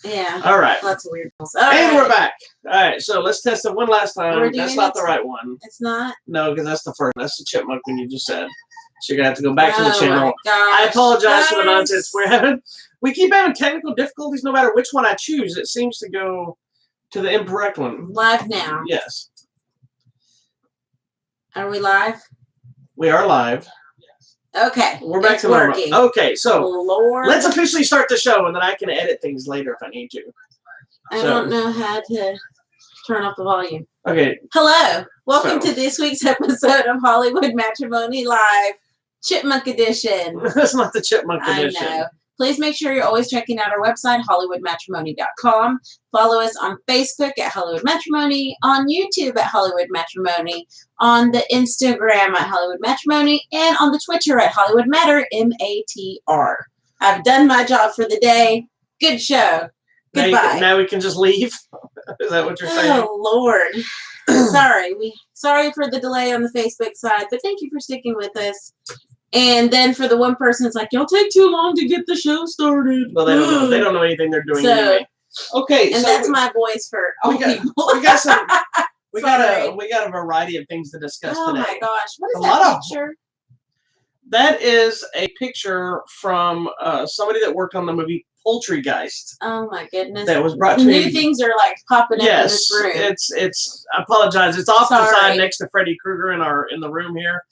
Yeah. All right. Lots of weird ones. And we're back. All right, so let's test it one last time. That's not the right one. It's not? No, because that's the first. That's the chipmunk one you just said. So you're going to have to go back to the channel. My gosh. I apologize for the nonsense we're having. We keep having technical difficulties no matter which one I choose. It seems to go to the incorrect one. Live now. Yes. Are we live? We are live. Okay. We're back to normal. working. Okay, so Lord. let's officially start the show, and then I can edit things later if I need to. I don't know how to turn off the volume. Okay. Hello. Welcome to this week's episode of Hollywood Matrimony Live, Chipmunk Edition. That's not the Chipmunk Edition. I know. Please make sure you're always checking out our website, hollywoodmatrimony.com. Follow us on Facebook at Hollywood Matrimony, on YouTube at Hollywood Matrimony, on the Instagram at Hollywood Matrimony, and on the Twitter at Hollywood Matter, M-A-T-R. I've done my job for the day. Good show. Goodbye. Now we can just leave? Is that what you're saying? Oh, Lord. Sorry for the delay on the Facebook side, but thank you for sticking with us. And then for the one person, it's like, y'all take too long to get the show started. Well, they don't know. They don't know anything they're doing anyway. Okay, and that's my voice for all people. We got some. We got a variety of things to discuss today. Oh my gosh, what is that picture? That is a picture from somebody that worked on the movie Poultrygeist. Oh my goodness! That was brought to me. New things are like popping up in this room. It's. I apologize. It's off the side next to Freddy Krueger in the room here.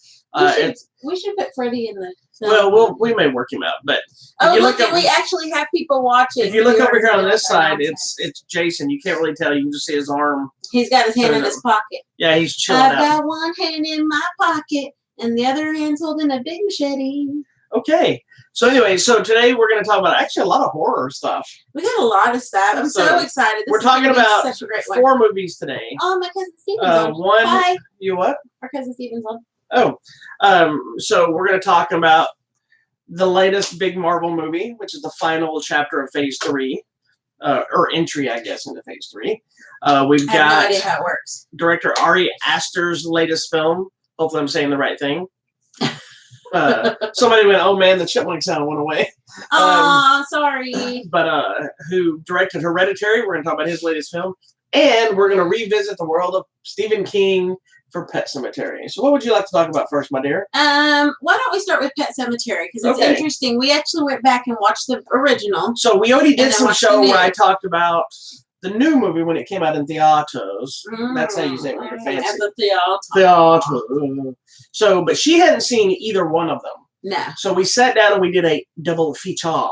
We should put Freddy in the film. Well, we may work him out, but look, we actually have people watching. If you look over here on this side, it's Jason. You can't really tell. You can just see his arm. He's got his hand in his pocket. Yeah, he's chilling I've got one hand in my pocket, and the other hand's holding a big machete. Okay. So anyway, today we're going to talk about actually a lot of horror stuff. We got a lot of stuff. I'm so excited. We're talking about such a great 4 movies today. Oh, my cousin Steven's on. Hi. You what? Our cousin Steven's on. Oh, so we're going to talk about the latest big Marvel movie, which is the final chapter of Phase 3, or entry, I guess, into Phase 3. We've got no idea how it works. Director Ari Aster's latest film. Hopefully, I'm saying the right thing. Somebody went, "Oh man, the chipmunk sound went away." Sorry. But who directed Hereditary? We're going to talk about his latest film, and we're going to revisit the world of Stephen King for Pet Sematary. So what would you like to talk about first, my dear? Why don't we start with Pet Sematary? Because it's interesting. We actually went back and watched the original. So we already did some show where I talked about the new movie when it came out in theaters. That's how you say it when you're fancy. At the theater. So, but she hadn't seen either one of them. No. So we sat down and we did a double feature.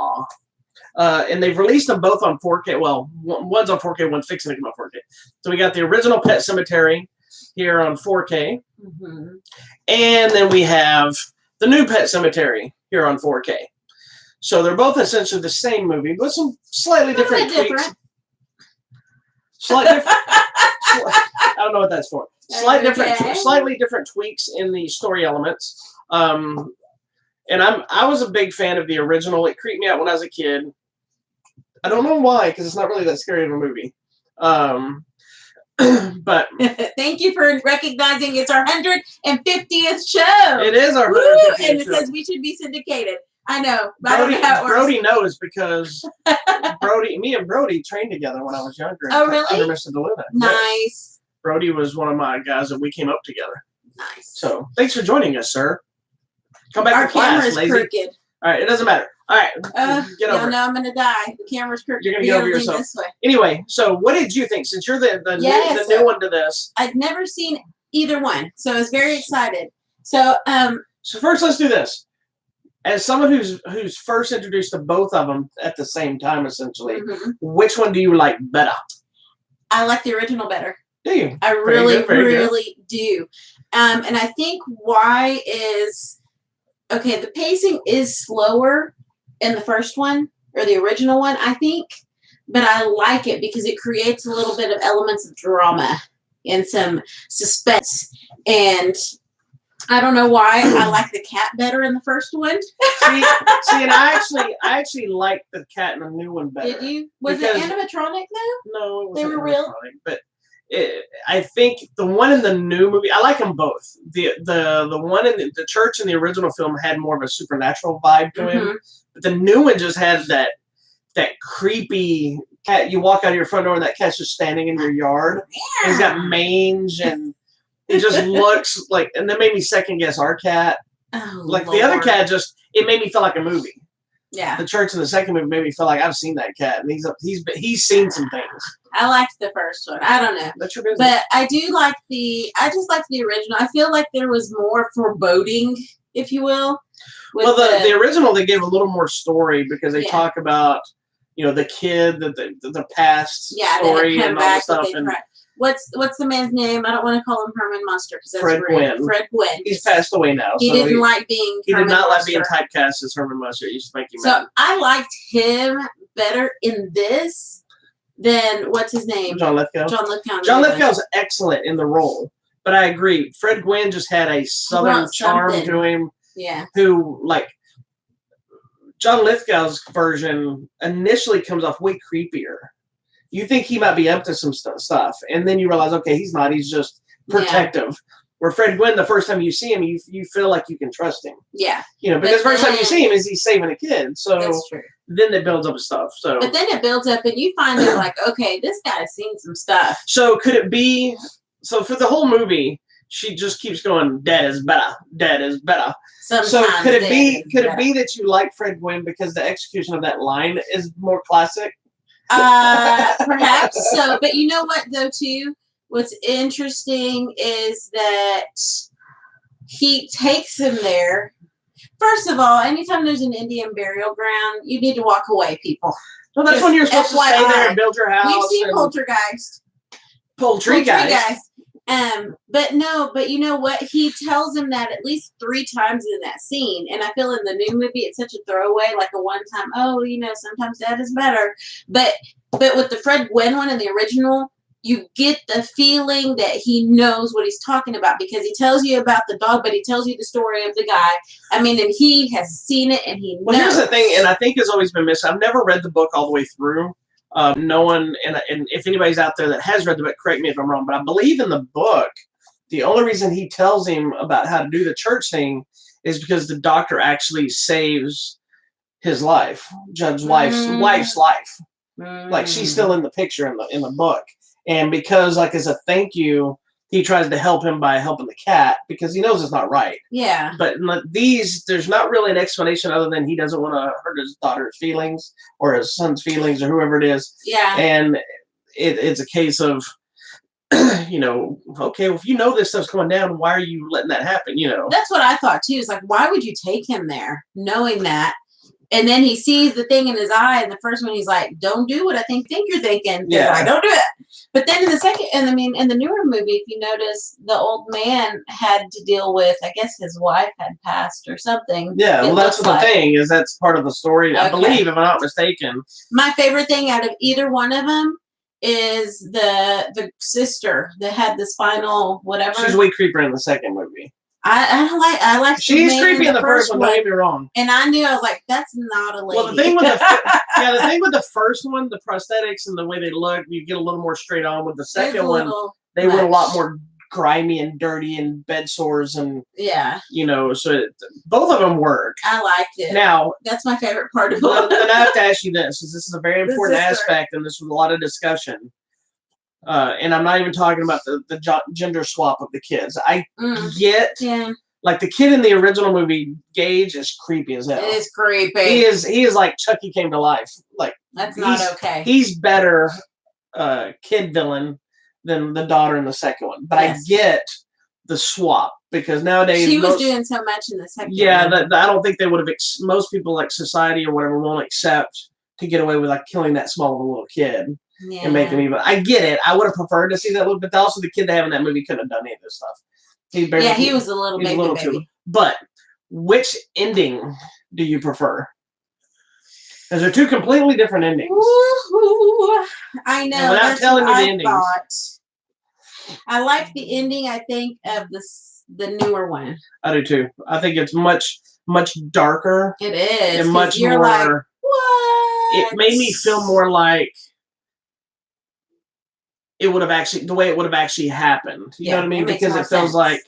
And they've released them both on 4K. Well, one's on 4K, one's fixing to come on 4K. So we got the original Pet Sematary here on 4K. And then we have the new Pet Sematary here on 4K. So they're both essentially the same movie, but some slightly different tweaks. Slightly different. I don't know what that's for. Slightly different tweaks in the story elements. And I was a big fan of the original. It creeped me out when I was a kid. I don't know why, because it's not really that scary of a movie. But thank you for recognizing it's our 150th show. It is our 150th and it says we should be syndicated. I know. I don't know how it works. Brody knows because me and Brody trained together when I was younger. Oh, really? Under Mr. DeLuna. Nice. Yes. Brody was one of my guys that we came up together. Nice. So thanks for joining us, sir. Come back to class, camera's crooked. All right, it doesn't matter. All right, get over it. No, I'm going to die. The camera's crooked. You're going to get over yourself. This way. Anyway, so what did you think? Since you're the new one to this. I'd never seen either one, so I was very excited. So first, let's do this. As someone who's first introduced to both of them at the same time, essentially, which one do you like better? I like the original better. Do you? I really do. And I think why is, the pacing is slower in the first one, or the original one, I think. But I like it because it creates a little bit of elements of drama and some suspense. And I don't know why I like the cat better in the first one. see, and I actually like the cat in the new one better. Did you? Was it animatronic though? No, it wasn't. They were real. But I think the one in the new movie, I like them both. The one in the church in the original film had more of a supernatural vibe to him, but the new one just has that creepy cat. You walk out of your front door and that cat's just standing in your yard. And he's got mange and it just looks like. And that made me second guess our cat. Oh, like Lord. the other cat, it made me feel like a movie. Yeah. The church in the second movie made me feel like I've seen that cat, and he's seen some things. I liked the first one. I don't know. That's your business. But I do like I just like the original. I feel like there was more foreboding, if you will. Well, the original, they gave a little more story because they talk about, the kid, the past story and all the stuff. And what's the man's name? I don't want to call him Herman Munster because that's Fred rude. Gwynn. Fred Gwynn. He's passed away now. He didn't like being. He Herman did not Munster. like being typecast as Herman Munster. It used to make him so mad. I liked him better in this than what's his name? John Lithgow. John Lithgow's excellent in the role, but I agree. Fred Gwynn just had a southern charm to him. Yeah. Who John Lithgow's version initially comes off way creepier. You think he might be up to some stuff, and then you realize, okay, he's not. He's just protective. Yeah. Where Fred Gwynn, the first time you see him, you feel like you can trust him. Yeah. Because the first time you see him is he's saving a kid. So that's true. Then it builds up stuff. So. But then it builds up, and you find out like, okay, this guy's seen some stuff. So could it be? So for the whole movie, she just keeps going, "Dead is better. Dead is better." Sometimes so could it be? Could it be that you like Fred Gwynn because the execution of that line is more classic? Perhaps so. But you know what, though, too? What's interesting is that he takes him there. First of all, anytime there's an Indian burial ground, you need to walk away, people. Well, that's when you're supposed to stay there and build your house. We've seen Poltergeist. Poltergeist. But you know what? He tells him that at least 3 times in that scene. And I feel in the new movie, it's such a throwaway, like a one-time, sometimes that is better. But with the Fred Gwynn one in the original, you get the feeling that he knows what he's talking about because he tells you about the dog, but he tells you the story of the guy. I mean, and he has seen it and he knows. Well, here's the thing, and I think it's always been missed. I've never read the book all the way through. No one, and if anybody's out there that has read the book, correct me if I'm wrong, but I believe in the book, the only reason he tells him about how to do the church thing is because the doctor actually saves his life, Judd's wife's life. Like she's still in the picture in the book. And because, as a thank you, he tries to help him by helping the cat because he knows it's not right. Yeah. But there's not really an explanation other than he doesn't want to hurt his daughter's feelings or his son's feelings or whoever it is. Yeah. And it's a case of, okay, well, if you know this stuff's going down, why are you letting that happen? That's what I thought too. It's like, why would you take him there knowing that? And then he sees the thing in his eye, and the first one he's like, "Don't do what I think you're thinking." Yeah, I don't do it. But then in the second, in the newer movie, if you notice, the old man had to deal with, I guess his wife had passed or something. Yeah, well, that's the thing is that's part of the story. Okay. I believe, if I'm not mistaken. My favorite thing out of either one of them is the sister that had the spinal whatever. She's way creepier in the second movie. I like. She's creepy in the first one. Don't get me wrong. And I knew I was like, that's not a lady. Well, the thing with the first one, the prosthetics and the way they look, you get a little more straight on. With the second one, they were a lot more grimy and dirty and bed sores and So both of them work. I liked it. Now that's my favorite part of it. Then I have to ask you this: this is a very important aspect, and this was a lot of discussion. And I'm not even talking about the gender swap of the kids. I get, like the kid in the original movie, Gage is creepy as hell. It is creepy. He is like Chucky came to life. Like that's not okay. He's better kid villain than the daughter in the second one. But I get the swap because nowadays she was doing so much in the second. Yeah, I don't think they would have. Most people like society or whatever won't accept to get away with like killing that small of a little kid. And make him even. I get it. I would have preferred to see that look, but also the kid they have in that movie couldn't have done any of this stuff. He was a little baby. Too. But which ending do you prefer? Because they're 2 completely different endings. Ooh, I know. Without telling you the endings. I like the ending. I think of the newer one. I do too. I think it's much darker. It is, and much more. Like, what? It made me feel more like. It would have actually the way it would have actually happened. You know what I mean? Because it feels like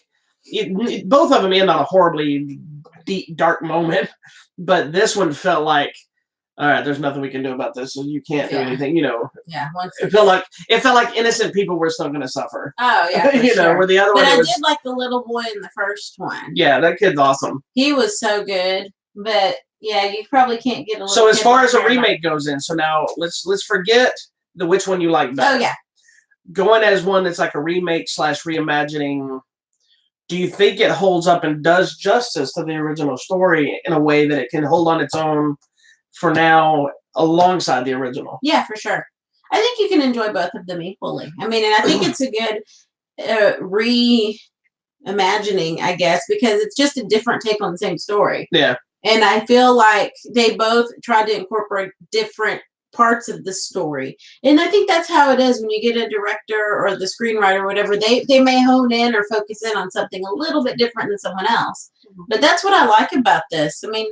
both of them end on a horribly deep, dark moment, but this one felt like all right, there's nothing we can do about this, so you can't do anything. Yeah. It felt like innocent people were still going to suffer. Oh yeah, for you know, sure. where the other but one I was, did like the little boy in the first one. Yeah, that kid's awesome. He was so good, but yeah, you probably can't get a little. So as kid far like as a that. remake goes in, so now let's forget which one you like better. Oh yeah. Going as one that's like a remake / reimagining. Do you think it holds up and does justice to the original story in a way that it can hold on its own for now alongside the original? Yeah, for sure. I think you can enjoy both of them equally. I mean, and I think it's a good reimagining, I guess, because it's just a different take on the same story. Yeah. And I feel like they both tried to incorporate different parts of the story. And I think that's how it is when you get a director or the screenwriter or whatever. They may hone in or focus in on something a little bit different than someone else. But that's what I like about this. I mean,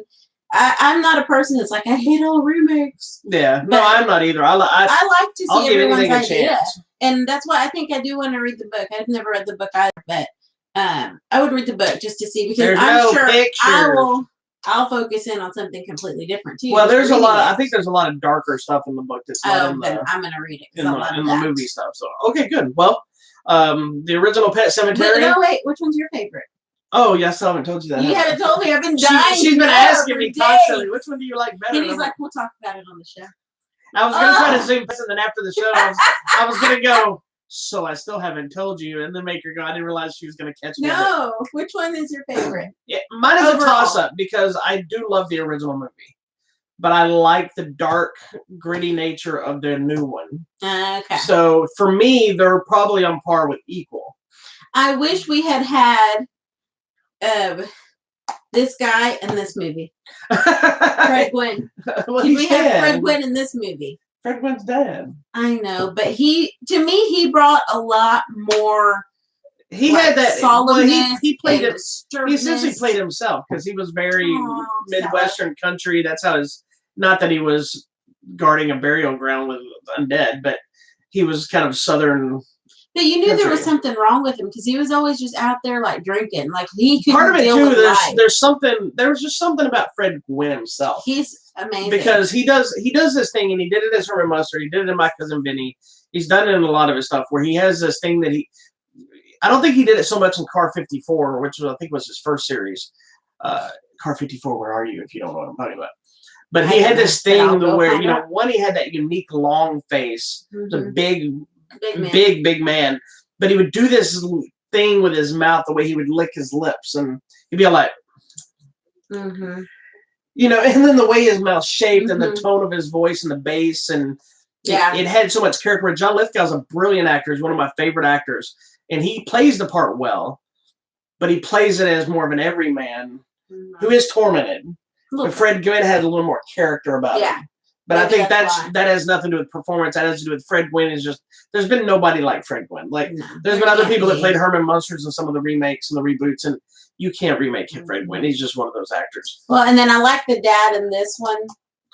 I'm not a person that's like, I hate all remakes. Yeah. No, I'm not either. I like to see everyone's idea. Chance. And that's why I think I do want to read the book. I've never read the book either, but I would read the book just to see, because I'm sure I'll focus in on something completely different too. Well, there's a lot. I think there's a lot of darker stuff in the book that's not in then I'm gonna read it in the movie stuff. So okay, good. Well, the original Pet Sematary. But, no, wait. Which one's your favorite? Oh, yes, I still haven't told you that. You haven't told me. I've been dying. She's been asking me constantly, which one do you like better? And he's like, we'll talk about it on the show. I was gonna try to zoom this, and then after the show, I was gonna go. So I still haven't told you, and then make her go. I didn't realize she was going to catch me. No, which one is your favorite? Yeah, mine is a toss-up because I do love the original movie, but I like the dark, gritty nature of the new one. Okay. So for me, they're probably on par with equal. I wish we had this guy in this movie. Fred Gwynn. Well, we have Fred Gwynn in this movie? Fred Gwynn's dead. I know, but to me, he brought a lot more. He had that solidness. Well, he played it. He essentially played himself because he was very Midwestern country. That's how his. Not that he was guarding a burial ground with undead, but he was kind of Southern. But you knew there was something wrong with him because he was always just out there like drinking. Like he couldn't part of it deal too. with life. There was just something about Fred Gwynn himself. He's amazing because he does this thing, and he did it as Herman Mustard. He did it in My Cousin Vinny. He's done it in a lot of his stuff where he has this thing that I don't think he did it so much in Car 54, which I think was his first series. Car 54, where are you? If you don't know what I'm talking about. But he had this thing where one, he had that unique long face, the big man, but he would do this thing with his mouth, the way he would lick his lips, and he'd be like, and then the way his mouth shaped and the tone of his voice and the bass, and it had so much character. John Lithgow's a brilliant actor. He's one of my favorite actors, and he plays the part well, but he plays it as more of an everyman who is tormented. But Fred Gwynn had a little more character about him. But I think that has nothing to do with performance. That has to do with Fred Gwynn. There's been nobody like Fred Gwynn. There's been other people that played Herman Munsters in some of the remakes and the reboots, and you can't remake Fred Gwynn. He's just one of those actors. Well, and then I like the dad in this one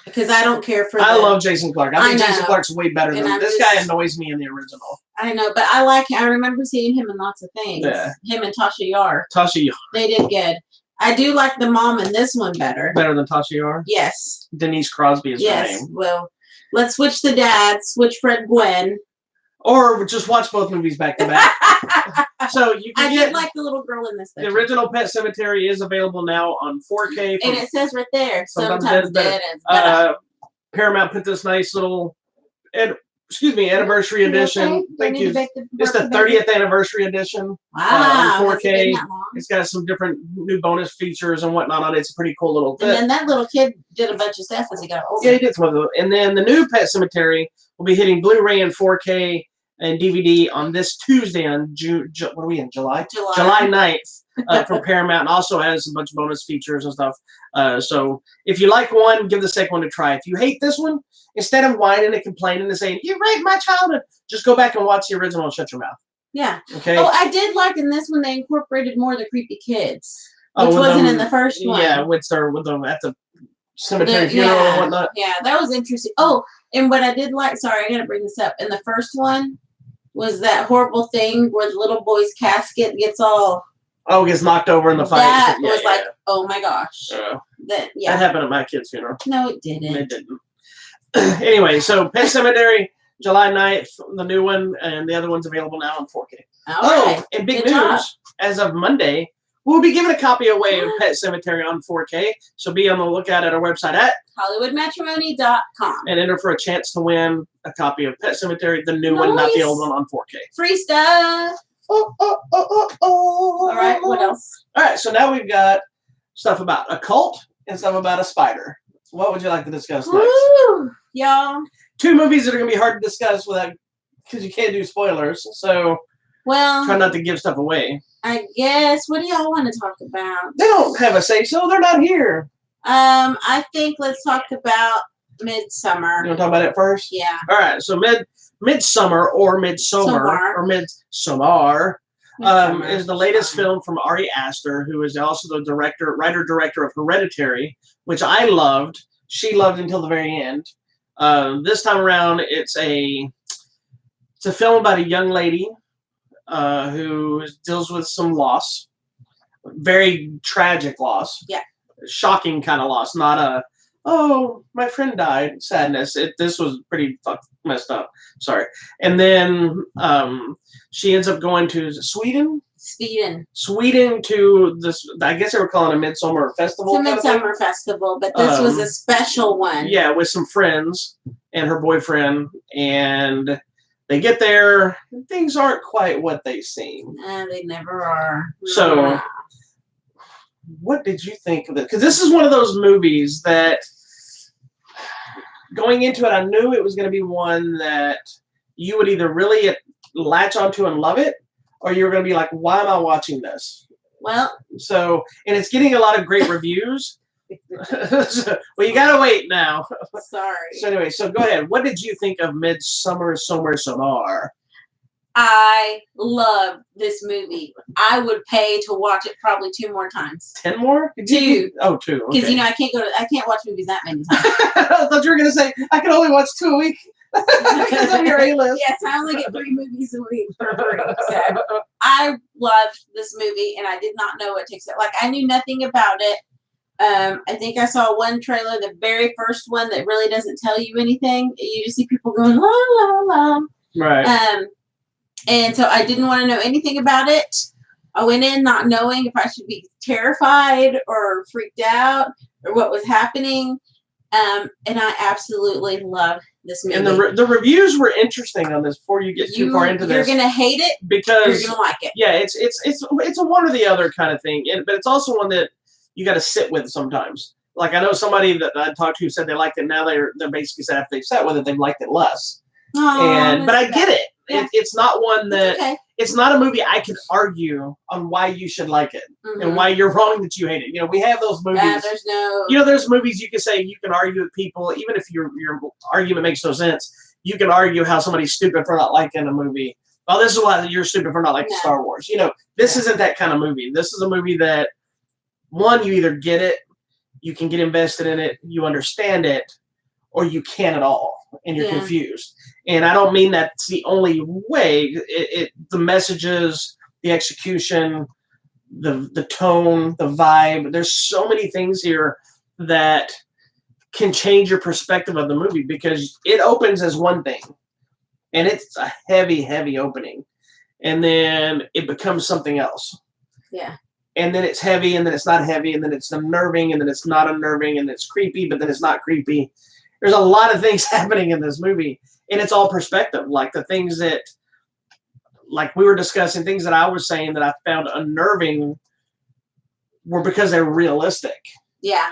because I don't care for. I love Jason Clarke. I think Jason Clarke's way better than this guy. Annoys me in the original. I know, but I like him. I remember seeing him in lots of things. Yeah. Him and Tasha Yar. Tasha Yar. They did good. I do like the mom in this one better. Better than Tasha Yar? Yes. Denise Crosby is her name. Yes. Well, let's switch the dads, switch Fred Gwynn. Or just watch both movies back to back. So you can did like the little girl in this. The original Pet Sematary is available now on 4K. And it says right there, sometimes dead is better. Paramount put this nice little anniversary edition. Okay? Thank you. It's the 30th anniversary edition. Wow. On 4K. It's got some different new bonus features and whatnot on it. It's a pretty cool little thing. And then that little kid did a bunch of stuff as he got older. Yeah, he did some of those. And then the new Pet Sematary will be hitting Blu-ray and 4K and DVD on this Tuesday on what are we in? July 9th from Paramount, and also has a bunch of bonus features and stuff. So if you like one, give the second one a try. If you hate this one, instead of whining and complaining and saying, "You raped my childhood," just go back and watch the original and shut your mouth. Yeah. Okay. Oh, I did like in this one they incorporated more of the creepy kids, which wasn't in the first one. Yeah, with them at the cemetery funeral and whatnot. Yeah, that was interesting. Oh, and what I did like, sorry, I gotta bring this up. In the first one was that horrible thing where the little boy's casket gets all Oh, gets knocked over in the fight. That was like, oh my gosh. That happened at my kid's funeral. No, it didn't. It didn't. Anyway, so Pet Sematary, July 9th, the new one, and the other one's available now on 4K. Right. And big news, as of Monday, we'll be giving a copy away of Pet Sematary on 4K, so be on the lookout at our website at HollywoodMatrimony.com. and enter for a chance to win a copy of Pet Sematary, the new one, not the old one, on 4K. Free stuff. All right, what else? All right, so now we've got stuff about a cult and stuff about a spider. What would you like to discuss next? Woo, y'all. 2 movies that are going to be hard to discuss without, because you can't do spoilers. So, try not to give stuff away. I guess. What do y'all want to talk about? They don't have a say so. They're not here. I think let's talk about Midsommar. You want to talk about it first? Yeah. All right. So Midsommar or Midsommar is the latest film from Ari Aster, who is also the writer-director of Hereditary, which I loved. She loved until the very end. This time around, it's a film about a young lady who deals with some loss, very tragic loss. Yeah. Shocking kind of loss, not a my friend died sadness. This was pretty messed up. Sorry. And then she ends up going to Sweden to this. I guess they were calling a Midsommar festival. It's a Midsommar festival, but this was a special one. Yeah, with some friends and her boyfriend, and they get there, and things aren't quite what they seem. They never are. So, what did you think of it? Because this is one of those movies that, going into it, I knew it was going to be one that you would either really latch onto and love it, or you were going to be like, why am I watching this? Well. So, and it's getting a lot of great reviews. Well, you got to wait now. Sorry. So anyway, so go ahead. What did you think of Midsommar? I love this movie. I would pay to watch it probably 2 more times. 10 more? 2. Oh, 2. Because I can't watch movies that many times. I thought you were gonna say I can only watch 2 a week because of your A-list. Yes, I only get 3 movies a week for free. So I loved this movie, and I did not know what to expect. Like, I knew nothing about it. I think I saw one trailer, the very first one, that really doesn't tell you anything. You just see people going la la la. Right. And so I didn't want to know anything about it. I went in not knowing if I should be terrified or freaked out or what was happening. And I absolutely love this movie. And the reviews were interesting on this before you get too far into this. You're going to hate it because you're going to like it. Yeah, it's a one or the other kind of thing. But it's also one that you got to sit with sometimes. Like, I know somebody that I talked to said they liked it. Now they're basically said after they've sat with it, they've liked it less. But I get it. Yeah. It's not one that it's not a movie I can argue on why you should like it and why you're wrong that you hate it. We have those movies. Yeah, there's movies you can say you can argue with people, even if your argument makes no sense. You can argue how somebody's stupid for not liking a movie. Oh, this is why you're stupid for not liking Star Wars. This isn't that kind of movie. This is a movie that, one, you either get it, you can get invested in it, you understand it, or you can't at all, and you're confused. And I don't mean that's the only way. The messages, the execution, the tone, the vibe. There's so many things here that can change your perspective of the movie, because it opens as one thing, and it's a heavy, heavy opening, and then it becomes something else. Yeah. And then it's heavy, and then it's not heavy, and then it's unnerving, and then it's not unnerving, and it's creepy, but then it's not creepy. There's a lot of things happening in this movie, and it's all perspective. Like the things that, like we were discussing, things that I was saying that I found unnerving were because they were realistic. Yeah.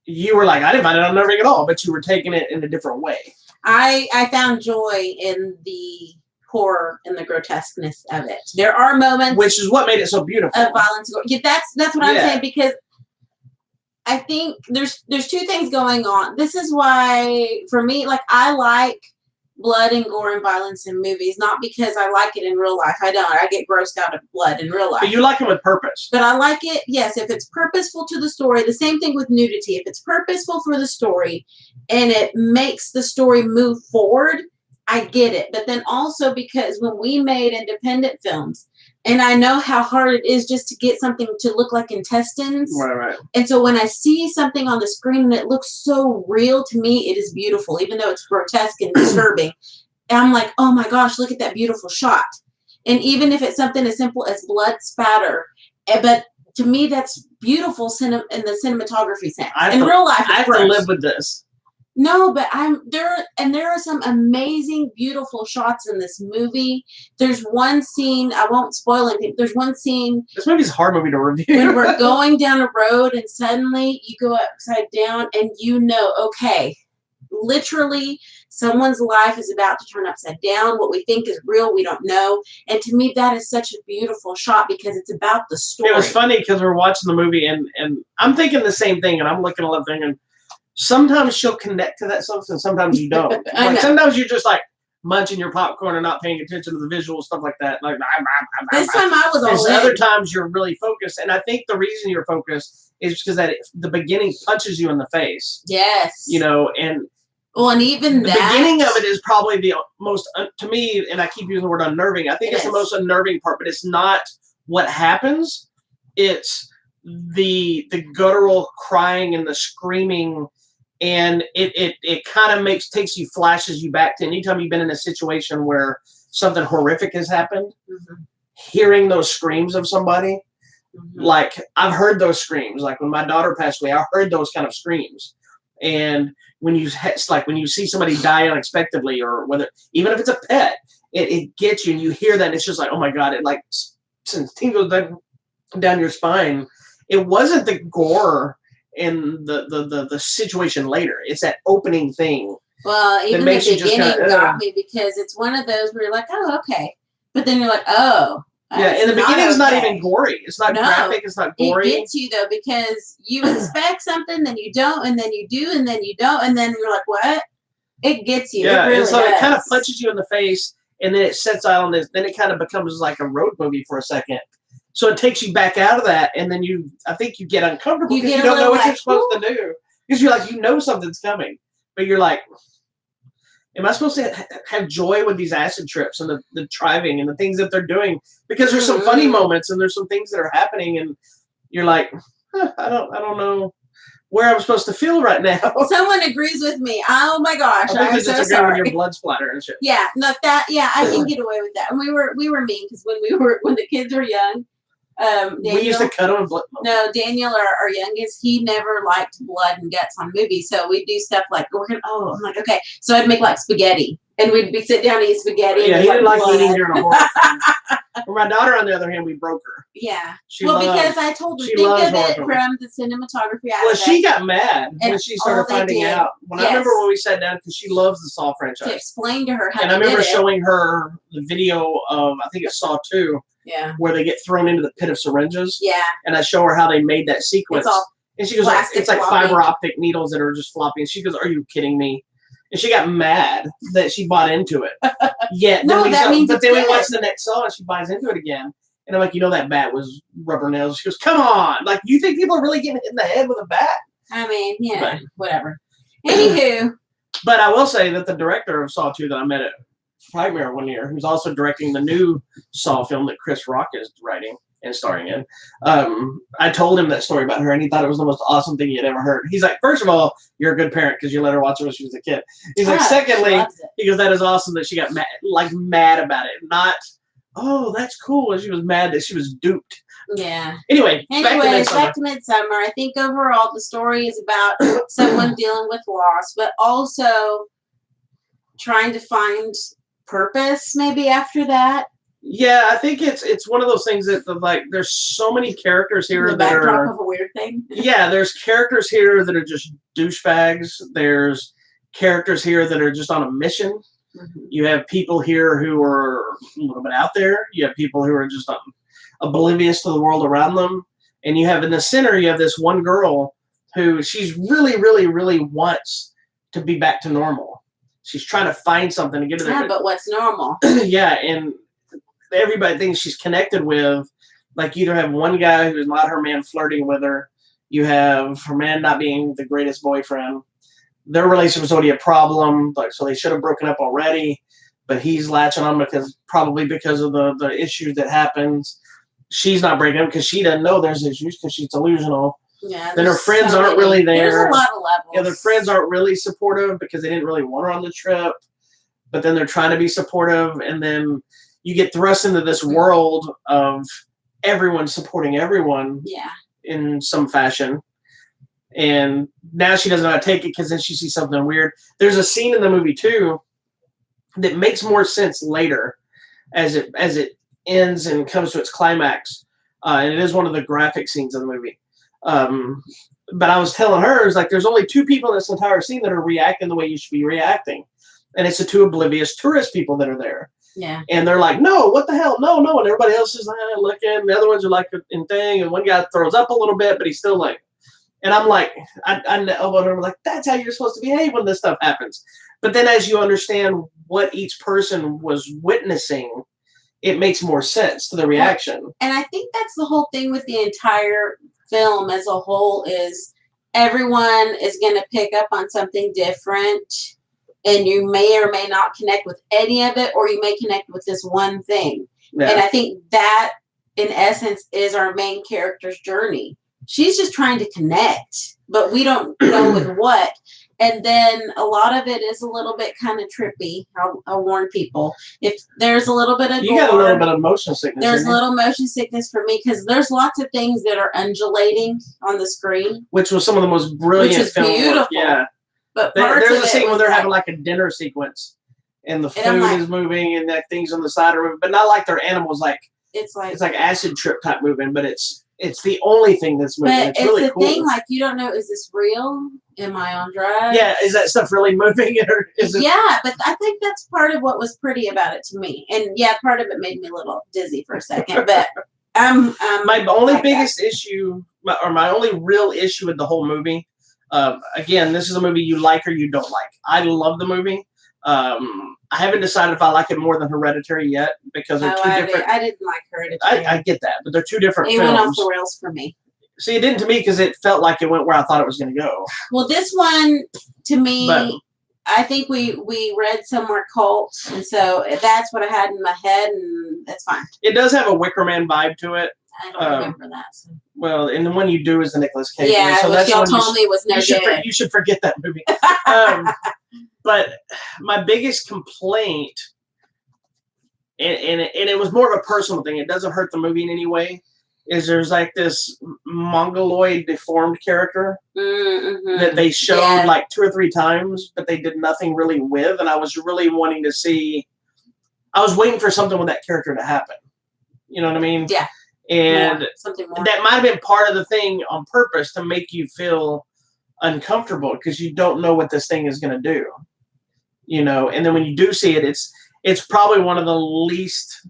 You were like, I didn't find it unnerving at all, but you were taking it in a different way. I found joy in the horror and the grotesqueness of it. There are moments, which is what made it so beautiful, of violence. Yeah, that's what I'm saying, because I think there's 2 things going on. This is why, for me, like, I like blood and gore and violence in movies, not because I like it in real life. I don't. I get grossed out of blood in real life. But you like it with purpose. But I like it, yes, if it's purposeful to the story. The same thing with nudity. If it's purposeful for the story and it makes the story move forward, I get it. But then also because when we made independent films, and I know how hard it is just to get something to look like intestines. Right. And so when I see something on the screen and it looks so real to me, it is beautiful, even though it's grotesque and disturbing. And I'm like, oh my gosh, look at that beautiful shot. And even if it's something as simple as blood spatter, but to me, that's beautiful in the cinematography sense. In real life, I have to live with this. No, but there are some amazing, beautiful shots in this movie. There's one scene, I won't spoil anything. There's one scene. This movie's a hard movie to review. When we're going down a road and suddenly you go upside down and okay, literally someone's life is about to turn upside down. What we think is real, we don't know. And to me, that is such a beautiful shot because it's about the story. It was funny because we're watching the movie and I'm thinking the same thing, and I'm looking at the thing, and sometimes she'll connect to that stuff and sometimes you don't. Like sometimes you're just like munching your popcorn and not paying attention to the visual stuff like that. Like this time I was all in. Other times you're really focused, and I think the reason you're focused is because the beginning punches you in the face. Yes. And well, and even the beginning of it is probably the most to me, and I keep using the word unnerving. I think it's the most unnerving part, but it's not what happens. It's the guttural crying and the screaming. And it kind of flashes you back to anytime you've been in a situation where something horrific has happened, hearing those screams of somebody. Like I've heard those screams. Like when my daughter passed away, I heard those kind of screams. And when you see somebody die unexpectedly, or even if it's a pet, it gets you and you hear that and it's just like, oh my God, it like sends tingles down your spine. It wasn't the gore in the situation later. It's that opening thing. Well, even the beginning got me because it's one of those where you're like, oh, okay. But then you're like, oh. Yeah, in the beginning it's not even gory. It's not graphic. It's not gory. It gets you, though, because you expect something, then you don't, and then you do, and then you don't, and then you're like, what? It gets you. Yeah, it really and so does. It kind of punches you in the face, and then it sets out on this. Then it kind of becomes like a road movie for a second. So it takes you back out of that, and then I think you get uncomfortable because you don't know what you're supposed to do. Because you're like, something's coming, but you're like, am I supposed to have joy with these acid trips and the driving and the things that they're doing? Because there's some funny moments and there's some things that are happening, and you're like, I don't know where I'm supposed to feel right now. Someone agrees with me. Oh my gosh, I'm so sorry. With your blood splatter and shit. Yeah, not that. Yeah, I can get away with that. And we were mean because when the kids were young. Daniel, we used to cut them. No, Daniel, our youngest, he never liked blood and guts on movies. So we'd do stuff like I'm like, okay. So I'd make like spaghetti, and we'd sit down and eat spaghetti. Yeah, he didn't like eating during a horror film. For my daughter, on the other hand, we broke her. Yeah. Because I told her, think of it from the cinematography aspect. Well, she got mad when she started finding out. I remember when we sat down because she loves the Saw franchise. To explain to her how. And I remember showing her the video of I think it's Saw 2. Yeah. Where they get thrown into the pit of syringes. Yeah. And I show her how they made that sequence. And she goes, it's like fiber optic needles that are just floppy. And she goes, are you kidding me? And she got mad that she bought into it. Then we watched the next Saw and she buys into it again. And I'm like, that bat was rubber nails. She goes, come on. Like, you think people are really getting hit in the head with a bat? I mean, yeah, whatever. Anywho. But I will say that the director of Saw 2 that I met at Nightmare one year, who's also directing the new Saw film that Chris Rock is writing and starring in. I told him that story about her, and he thought it was the most awesome thing he had ever heard. He's like, first of all, you're a good parent because you let her watch it when she was a kid. He's like, secondly, he goes, that is awesome that she got mad about it. Not, oh, that's cool. And she was mad that she was duped. Yeah. Anyways, back to Midsommar. I think overall the story is about someone dealing with loss, but also trying to find purpose maybe after that. Yeah, I think it's one of those things that there's so many characters here that are of a weird thing. Yeah, there's characters here that are just douchebags. There's characters here that are just on a mission. Mm-hmm. You have people here who are a little bit out there. You have people who are just oblivious to the world around them. And you have in the center, you have this one girl who she's really, really, really wants to be back to normal. She's trying to find something to get to there. Yeah, but what's normal? Yeah, and everybody thinks she's connected with, like, you either have one guy who's not her man flirting with her, you have her man not being the greatest boyfriend, their relationship's already a problem, so they should have broken up already. but he's latching on probably because of the issues that happens. She's not breaking up because she doesn't know there's issues because she's delusional. Yeah. Then her friends aren't really there. There's a lot of levels. Yeah, their friends aren't really supportive because they didn't really want her on the trip. But then they're trying to be supportive, and then you get thrust into this world of everyone supporting everyone. Yeah. In some fashion. And now she doesn't know how to take it because then she sees something weird. There's a scene in the movie too that makes more sense later as it ends and comes to its climax. And it is one of the graphic scenes of the movie. But I was telling her, it's like there's only two people in this entire scene that are reacting the way you should be reacting. And it's the two oblivious tourist people that are there. Yeah. And they're like, no, what the hell? No. And everybody else is looking. The other ones are like in thing. And one guy throws up a little bit, but he's still like, and I'm like, I'm like, that's how you're supposed to behave when this stuff happens. But then as you understand what each person was witnessing, it makes more sense to the reaction. And I think that's the whole thing with the entire film as a whole is everyone is going to pick up on something different. And you may or may not connect with any of it, or you may connect with this one thing. Yeah. And I think that, in essence, is our main character's journey. She's just trying to connect, but we don't know with what. And then a lot of it is a little bit kind of trippy. I'll warn people. If there's a little bit of you got a little bit of motion sickness. There's a little motion sickness for me because there's lots of things that are undulating on the screen. Which was some of the most brilliant which is film beautiful. Work. Yeah. But there's a scene where they're having like a dinner sequence, and the food is moving, and that things on the side are moving, but not like they're animals. Like it's like acid trip type moving, but it's the only thing that's moving. But it's really cool. Thing like you don't know, is this real? Am I on drugs? Yeah, is that stuff really moving? Or is it? Yeah, but I think that's part of what was pretty about it to me, and yeah, part of it made me a little dizzy for a second. But my only biggest issue, or my only real issue with the whole movie. Again, this is a movie you like or you don't like. I love the movie. I haven't decided if I like it more than Hereditary yet because they're two different. I didn't like Hereditary. I get that, but they're two different films. It went off the rails for me. See, it didn't to me because it felt like it went where I thought it was going to go. Well, this one, to me, I think we read somewhere cult, and so that's what I had in my head, and that's fine. It does have a Wicker Man vibe to it. I don't remember that. So. Well, and the one you do is the Nicolas Cage. Yeah, so which y'all told me was no good. You should forget that movie. But my biggest complaint, and it was more of a personal thing. It doesn't hurt the movie in any way. Is there's like this mongoloid deformed character that they showed like 2 or 3 times, but they did nothing really with, and I was really wanting to see. I was waiting for something with that character to happen. You know what I mean? Yeah. And something more. That might have been part of the thing on purpose to make you feel uncomfortable because you don't know what this thing is going to do. You know, and then when you do see it, it's probably one of the least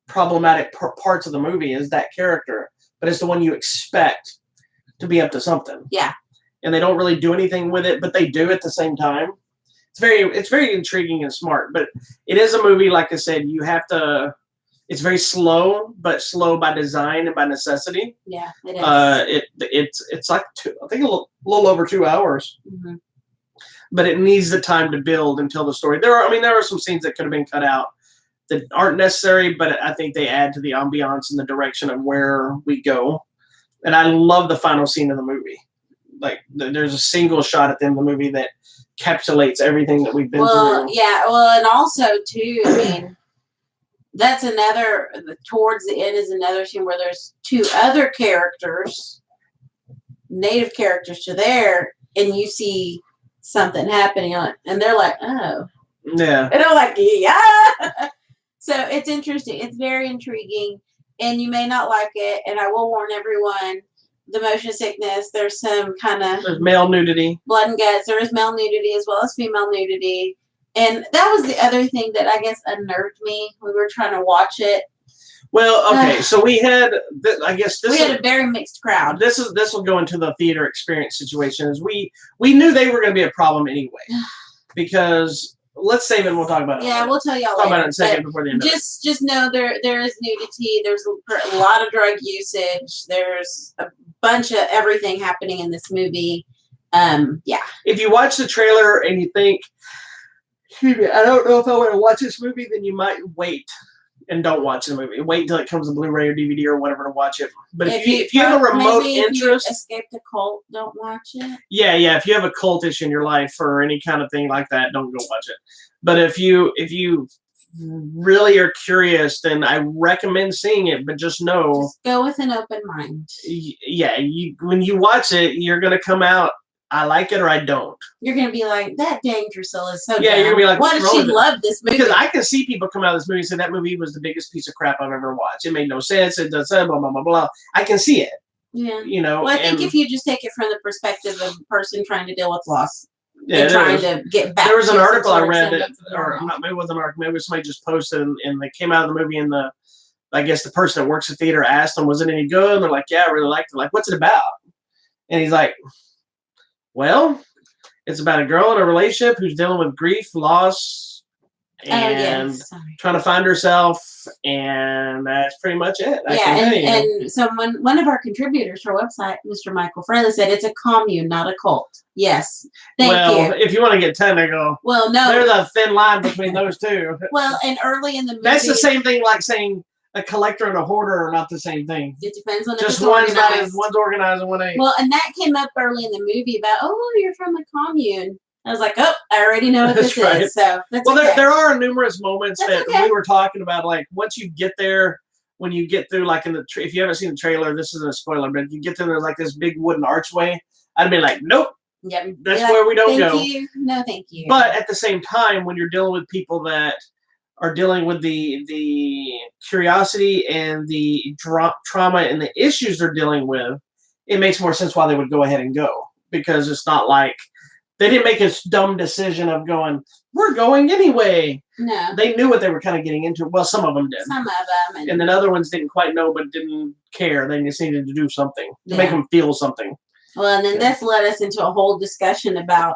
problematic parts of the movie is that character, but it's the one you expect to be up to something. Yeah. And they don't really do anything with it, but they do at the same time. It's very intriguing and smart, but it is a movie, like I said, you have to. It's very slow, but slow by design and by necessity. Yeah, it is. It's like I think a little over 2 hours, but it needs the time to build and tell the story. There are some scenes that could have been cut out that aren't necessary, but I think they add to the ambiance and the direction of where we go. And I love the final scene of the movie. Like there's a single shot at the end of the movie that encapsulates everything that we've been through. Yeah, well, and also too, I mean. That's towards the end is another scene where there's 2 other characters, native characters to there, and you see something happening on it, and they're like, oh. Yeah. And I'm like, yeah. So it's interesting. It's very intriguing, and you may not like it, and I will warn everyone, the motion sickness, there's some kind of... There's male nudity. Blood and guts. There is male nudity as well as female nudity. And that was the other thing that I guess unnerved me when we were trying to watch it. Well, okay, so we had, I guess this. We had a very mixed crowd. This will go into the theater experience situations. We knew they were going to be a problem anyway, because let's save it and we'll talk about it. Yeah, we'll tell y'all. Talk about it in a second before the end. Just know there is nudity. There's a lot of drug usage. There's a bunch of everything happening in this movie. Yeah. If you watch the trailer and you think. excuse me, I don't know if I want to watch this movie, then you might wait and don't watch the movie. Wait until it comes on Blu-ray or DVD or whatever to watch it. But if you have a remote interest, if you escape the cult, don't watch it. Yeah, if you have a cultish in your life or any kind of thing like that, don't go watch it. But if you really are curious, then I recommend seeing it. But just know, just go with an open mind. Yeah, when you watch it, you're gonna come out. I like it or I don't. You're gonna be like, that Jane Drusilla is so Yeah, dumb. you're gonna be like, why does she love this movie? Because I can see people come out of this movie and say that movie was the biggest piece of crap I've ever watched. It made no sense. It does blah blah blah blah. I can see it. Yeah. You know. Well, I think if you just take it from the perspective of a person trying to deal with loss. Yeah, and trying to get back. There was an article I read, or not, maybe it wasn't an article, maybe somebody just posted, and they came out of the movie, and I guess the person that works at the theater asked them, was it any good? And they're like, yeah, I really liked it. Like, what's it about? And he's like, well, it's about a girl in a relationship who's dealing with grief, loss, and trying to find herself, and that's pretty much it. And so one of our contributors to our website, Mr. Michael Fraley, said it's a commune, not a cult. Yes, thank you. If you want to get technical, well, no, there's a thin line between those two. Well, and early in the movie, that's the same thing like saying a collector and a hoarder are not the same thing. It depends on just one's organized and one ain't. Well, and that came up early in the movie about, oh, you're from a commune. I was like, oh, I already know what this is. So that's okay. There are numerous moments we were talking about, like once you get there, when you get through, like if you haven't seen the trailer, this isn't a spoiler, but if you get there, there's like this big wooden archway. I'd be like, nope. Yep. That's where we don't go. Thank you. No, thank you. But at the same time, when you're dealing with people that are dealing with the curiosity and the trauma and the issues they're dealing with, it makes more sense why they would go ahead and go, because it's not like they didn't make a dumb decision of going, we're going anyway. No. They knew what they were kind of getting into. Well, some of them did. Some of them. And then other ones didn't quite know but didn't care. They just needed to do something to make them feel something. Well, and then this led us into a whole discussion about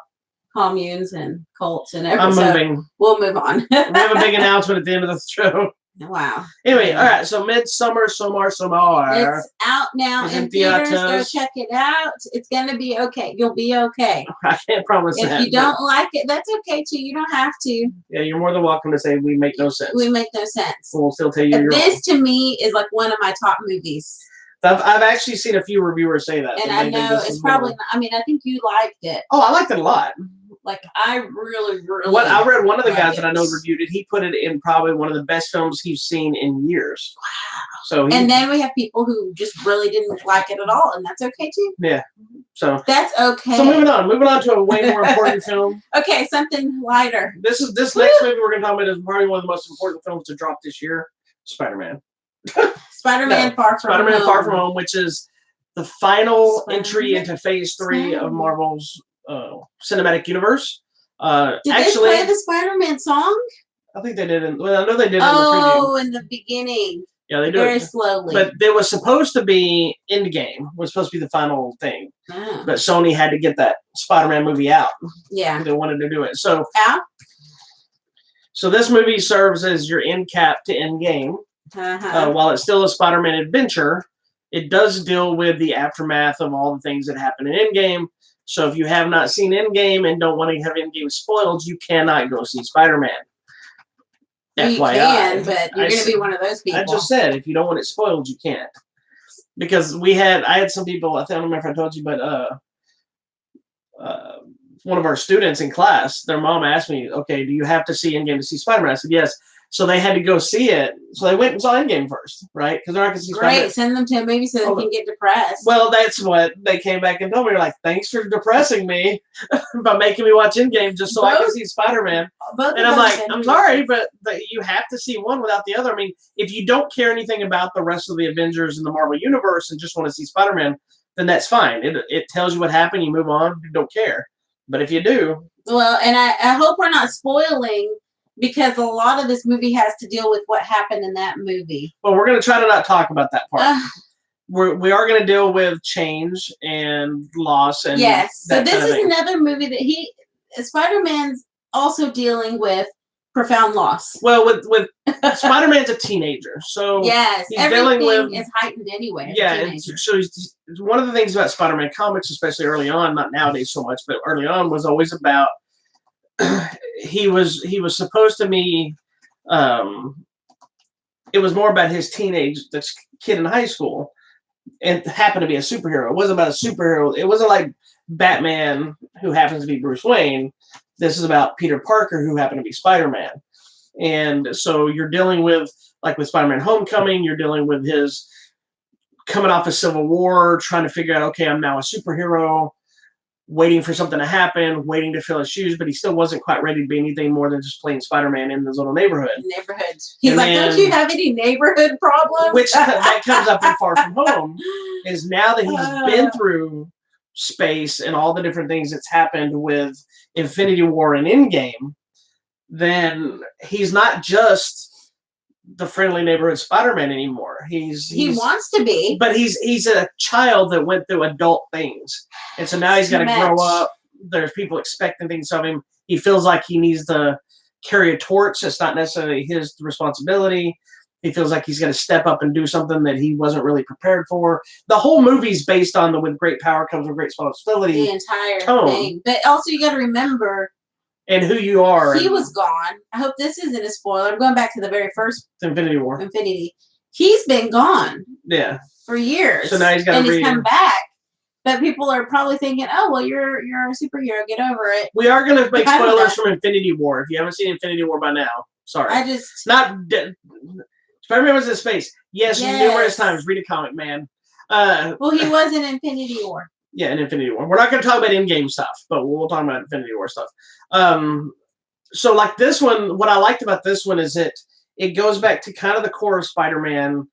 communes and cults and everything. I'm moving. We'll move on. We have a big announcement at the end of the show. Wow. Anyway, all right. So Midsommar. It's out now in theaters. Go check it out. It's gonna be okay. You'll be okay. I can't promise that. If you don't like it, that's okay too. You don't have to. Yeah, you're more than welcome to say we make no sense. We make no sense. We'll still tell you. This to me is like one of my top movies. I've actually seen a few reviewers say that. And I know it's probably not, I mean, I think you liked it. Oh, I liked it a lot. Like, I really. I read one of the guys that I know reviewed it. He put it in probably one of the best films he's seen in years. Wow. So and then we have people who just really didn't like it at all, and that's okay too. Yeah. So that's okay. So moving on to a way more important film. Okay, something lighter. This next movie we're going to talk about is probably one of the most important films to drop this year. Spider-Man. Spider-Man Far From Home, which is the final entry into Phase 3 of Marvel's cinematic universe. Did they play the Spider-Man song? I think they did. I know they did. In the beginning. Yeah, they do very slowly. But it was supposed to be Endgame. Was supposed to be the final thing. Oh. But Sony had to get that Spider-Man movie out. Yeah, they wanted to do it. So this movie serves as your end cap to Endgame. While it's still a Spider-Man adventure, it does deal with the aftermath of all the things that happen in Endgame. So if you have not seen Endgame and don't want to have Endgame spoiled, you cannot go see Spider-Man. You FYI. can, but you're going to be one of those people. I just said, if you don't want it spoiled, you can't. Because I had some people, I don't remember if I told you, but one of our students in class, their mom asked me, okay, do you have to see Endgame to see Spider-Man? I said, yes. So they had to go see it. So they went and saw Endgame first, right? Because they're not going to see Spider-Man. Great, send them to a movie so they can get depressed. Well, that's what they came back and told me. They're like, thanks for depressing me by making me watch Endgame just so I can see Spider-Man. And I'm like, I'm sorry, but you have to see one without the other. I mean, if you don't care anything about the rest of the Avengers and the Marvel Universe and just want to see Spider-Man, then that's fine. It tells you what happened. You move on. You don't care. But if you do. Well, and I hope we're not spoiling, because a lot of this movie has to deal with what happened in that movie. Well, we're going to try to not talk about that part. We are going to deal with change and loss. And yes. So this is another movie that Spider-Man's also dealing with profound loss. Well, with Spider-Man's a teenager, so yes, he's dealing with is heightened anyway. Yeah, so he's one of the things about Spider-Man comics, especially early on, not nowadays so much, but early on, was always about he was supposed to be. It was more about his this kid in high school, and happened to be a superhero. It wasn't about a superhero. It wasn't like Batman, who happens to be Bruce Wayne. This is about Peter Parker, who happened to be Spider-Man. And so you're dealing with, like with Spider-Man Homecoming, you're dealing with his coming off of Civil War, trying to figure out, okay, I'm now a superhero, waiting for something to happen, waiting to fill his shoes, but he still wasn't quite ready to be anything more than just playing Spider-Man in his little neighborhood. Neighborhoods. He's like, don't you have any neighborhood problems? Which that comes up in Far From Home, is now that he's been through space and all the different things that's happened with Infinity War and Endgame, then he's not just the friendly neighborhood Spider-Man anymore. He wants to be, but he's a child that went through adult things, and so now he's got to grow up. There's people expecting things of him. He feels like he needs to carry a torch. It's not necessarily his responsibility. He feels like he's got to step up and do something that he wasn't really prepared for. The whole movie's based on the with great power comes with great responsibility. The entire thing, but also you got to remember. And who you are. He was gone. I hope this isn't a spoiler. I'm going back to the very first Infinity War. He's been gone. Yeah. For years. So now he's got to he's come back. But people are probably thinking, oh, well, you're a superhero. Get over it. We are going to make spoilers from Infinity War. If you haven't seen Infinity War by now, sorry. Spider-Man was in space. Yes, numerous times. Read a comic, man. Well, he was in Infinity War. Yeah, in Infinity War. We're not going to talk about Endgame stuff, but we'll talk about Infinity War stuff. So like this one, what I liked about this one is it goes back to kind of the core of Spider-Man.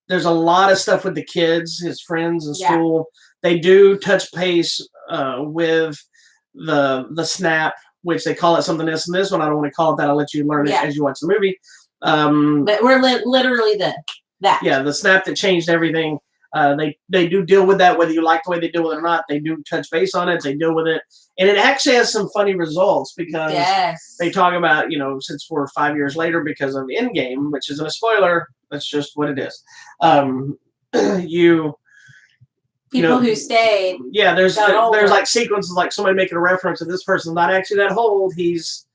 There's a lot of stuff with the kids, his friends in school. They do touch base with the snap, which they call it something else in this one. I don't want to call it that. I'll let you learn it as you watch the movie. But we're literally that. Yeah, the snap that changed everything. They do deal with that, whether you like the way they deal with it or not. They do touch base on it. They deal with it. And it actually has some funny results because they talk about, since we're 5 years later because of Endgame, which isn't a spoiler. That's just what it is. People who stayed. Yeah, there's like sequences like somebody making a reference to this person's not actually that old. He's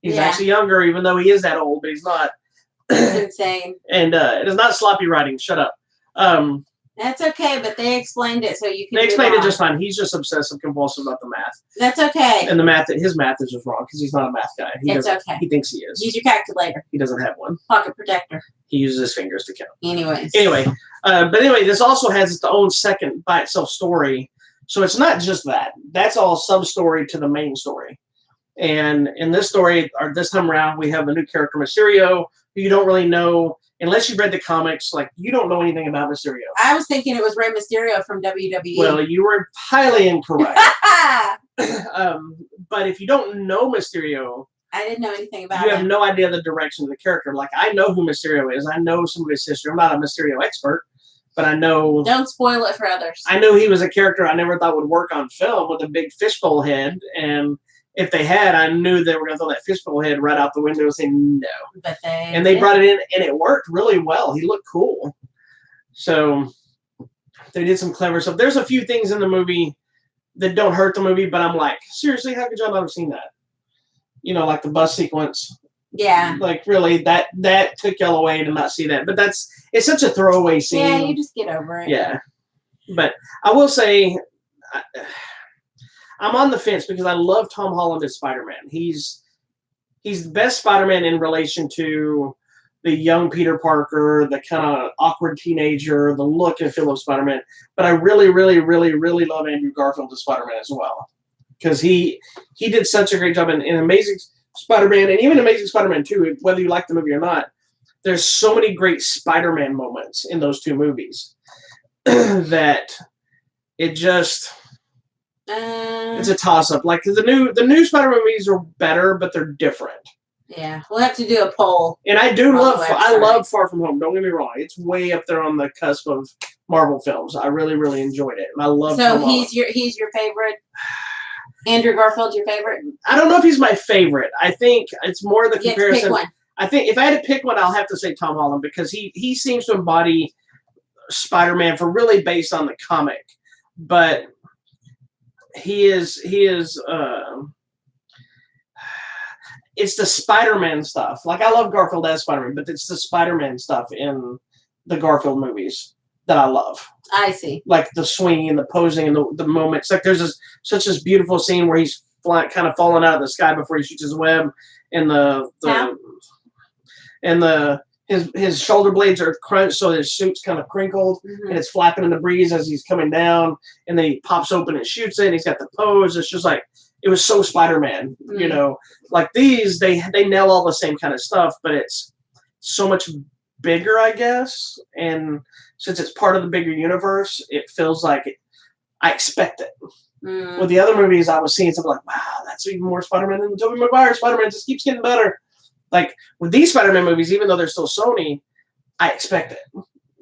actually younger, even though he is that old, but he's not. It's insane. And it is not sloppy writing. Shut up. That's okay, but they explained it so you can. They explained it just fine. He's just obsessive compulsive about the math. That's okay. And his math is just wrong because he's not a math guy. It's okay. He thinks he is. Use your calculator. He doesn't have one. Pocket protector. He uses his fingers to count. Anyway, this also has its own second by itself story. So it's not just that. That's all sub story to the main story. And in this story, or this time around, we have a new character, Mysterio, who you don't really know. Unless you've read the comics, like you don't know anything about Mysterio. I was thinking it was Rey Mysterio from WWE. Well, you were highly incorrect. But if you don't know Mysterio, I didn't know anything about him. You have no idea the direction of the character. Like I know who Mysterio is. I know some of his history. I'm not a Mysterio expert, but I know. Don't spoil it for others. I knew he was a character I never thought would work on film with a big fishbowl head, and if they had, I knew they were going to throw that fishbowl head right out the window and say no. But they brought it in, and it worked really well. He looked cool. So they did some clever stuff. There's a few things in the movie that don't hurt the movie, but I'm like, seriously, how could y'all not have seen that? Like the bus sequence. Yeah. Like really, that took y'all away to not see that. But it's such a throwaway scene. Yeah, you just get over it. Yeah. But I will say, I'm on the fence because I love Tom Holland as Spider-Man. He's the best Spider-Man in relation to the young Peter Parker, the kind of awkward teenager, the look and feel of Spider-Man. But I really, really, really, really love Andrew Garfield as Spider-Man as well. Because he did such a great job in Amazing Spider-Man and even Amazing Spider-Man 2, whether you like the movie or not. There's so many great Spider-Man moments in those two movies that it just... it's a toss-up. Like the new Spider-Man movies are better, but they're different. Yeah, we'll have to do a poll. And I love Far From Home. Don't get me wrong; it's way up there on the cusp of Marvel films. I really, really enjoyed it, and I love. So he's your favorite. Andrew Garfield's your favorite. I don't know if he's my favorite. I think it's more the comparison. Pick one. I think if I had to pick one, I'll have to say Tom Holland because he seems to embody Spider-Man for really based on the comic, but. He is it's the Spider-Man stuff. Like, I love Garfield as Spider-Man, but it's the Spider-Man stuff in the Garfield movies that I love. I see. Like the swinging and the posing and the moments. Like, there's such this beautiful scene where he's kind of falling out of the sky before he shoots his web, and his shoulder blades are crunched, so his suit's kind of crinkled, and it's flapping in the breeze as he's coming down, and then he pops open and shoots it, and he's got the pose. It's just like, it was so Spider-Man, you know. Like, these, they nail all the same kind of stuff, but it's so much bigger, I guess, and since it's part of the bigger universe, it feels like I expect it. With the other movies, I was seeing something like, wow, that's even more Spider-Man than Tobey Maguire. Spider-Man just keeps getting better. Like, with these Spider-Man movies, even though they're still Sony, I expect it.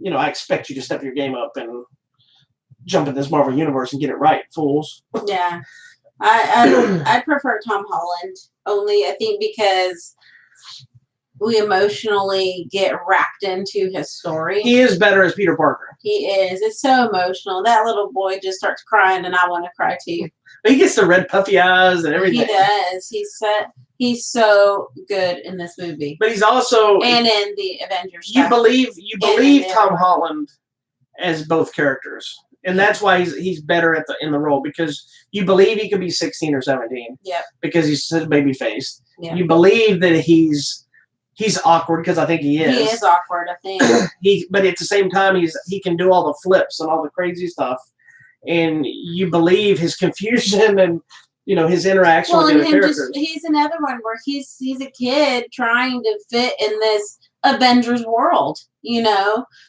You know, I expect you to step your game up and jump in this Marvel universe and get it right, fools. Yeah. I prefer Tom Holland, only I think because we emotionally get wrapped into his story. He is better as Peter Parker. He is. It's so emotional. That little boy just starts crying, and I want to cry too. But he gets the red puffy eyes and everything. He does. He's so good in this movie. But he's also, and in the Avengers. You believe Tom Holland as both characters. And that's why he's better in the role, because you believe he could be 16 or 17. Yep. Because he's such baby faced. Yep. You believe that he's awkward, because I think he is. He is awkward, I think. But at the same time, he can do all the flips and all the crazy stuff, and you believe his confusion and his interaction with the other characters. He's another one where he's a kid trying to fit in this Avengers world.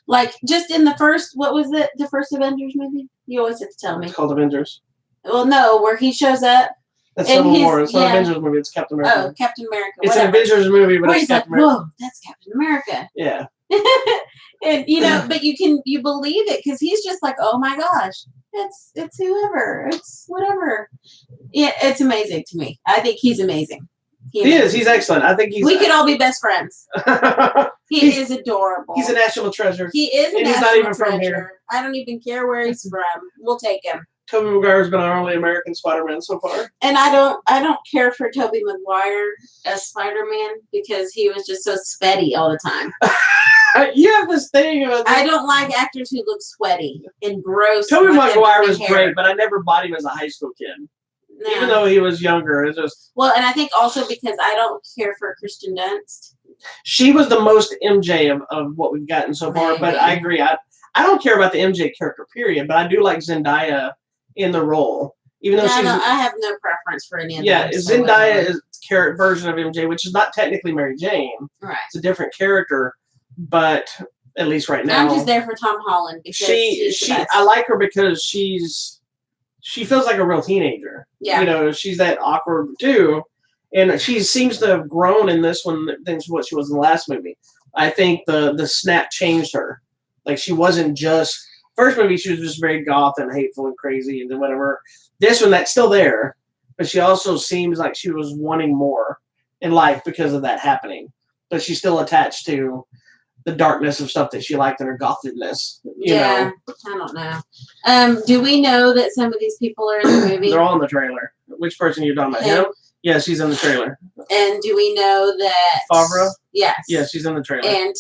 Like just in the first, what was it? The first Avengers movie? You always have to tell me. It's called Avengers. Well, no, where he shows up. That's Civil War. It's not an Avengers movie. It's Captain America. Oh, Captain America. It's an Avengers movie, but it's Captain America. Whoa, that's Captain America. Yeah. And but you believe it because he's just like, oh my gosh, it's whoever, it's whatever. Yeah, it's amazing to me. I think he's amazing. He is. He's excellent. I think we could all be best friends. He is adorable. He's a national treasure. He is a national treasure. He's not even from here. I don't even care where he's from. We'll take him. Tobey Maguire's been our only American Spider-Man so far. And I don't care for Tobey Maguire as Spider-Man because he was just so sweaty all the time. You have this thing about I don't like actors who look sweaty and gross. Tobey Maguire was great, but I never bought him as a high school kid. No. Even though he was younger. It's just... Well, and I think also because I don't care for Kristen Dunst. She was the most MJ of what we've gotten so far, but I agree. I don't care about the MJ character, period, but I do like Zendaya in the role. Even though I have no preference for any of them. Yeah, Zendaya is a version of MJ, which is not technically Mary Jane. Right. It's a different character, but at least right now. I'm just there for Tom Holland because I like her because she feels like a real teenager. Yeah. She's that awkward too. And she seems to have grown in this one than what she was in the last movie. I think the snap changed her. Like, she wasn't just... First movie, she was just very goth and hateful and crazy and whatever. This one, that's still there. But she also seems like she was wanting more in life because of that happening. But she's still attached to the darkness of stuff that she liked in her gothiness. You know? I don't know. Do we know that some of these people are in the movie? They're all in the trailer. Which person are you talking about? Him? Yeah, she's in the trailer. And do we know that... Favreau? Yes. Yeah, she's in the trailer. And...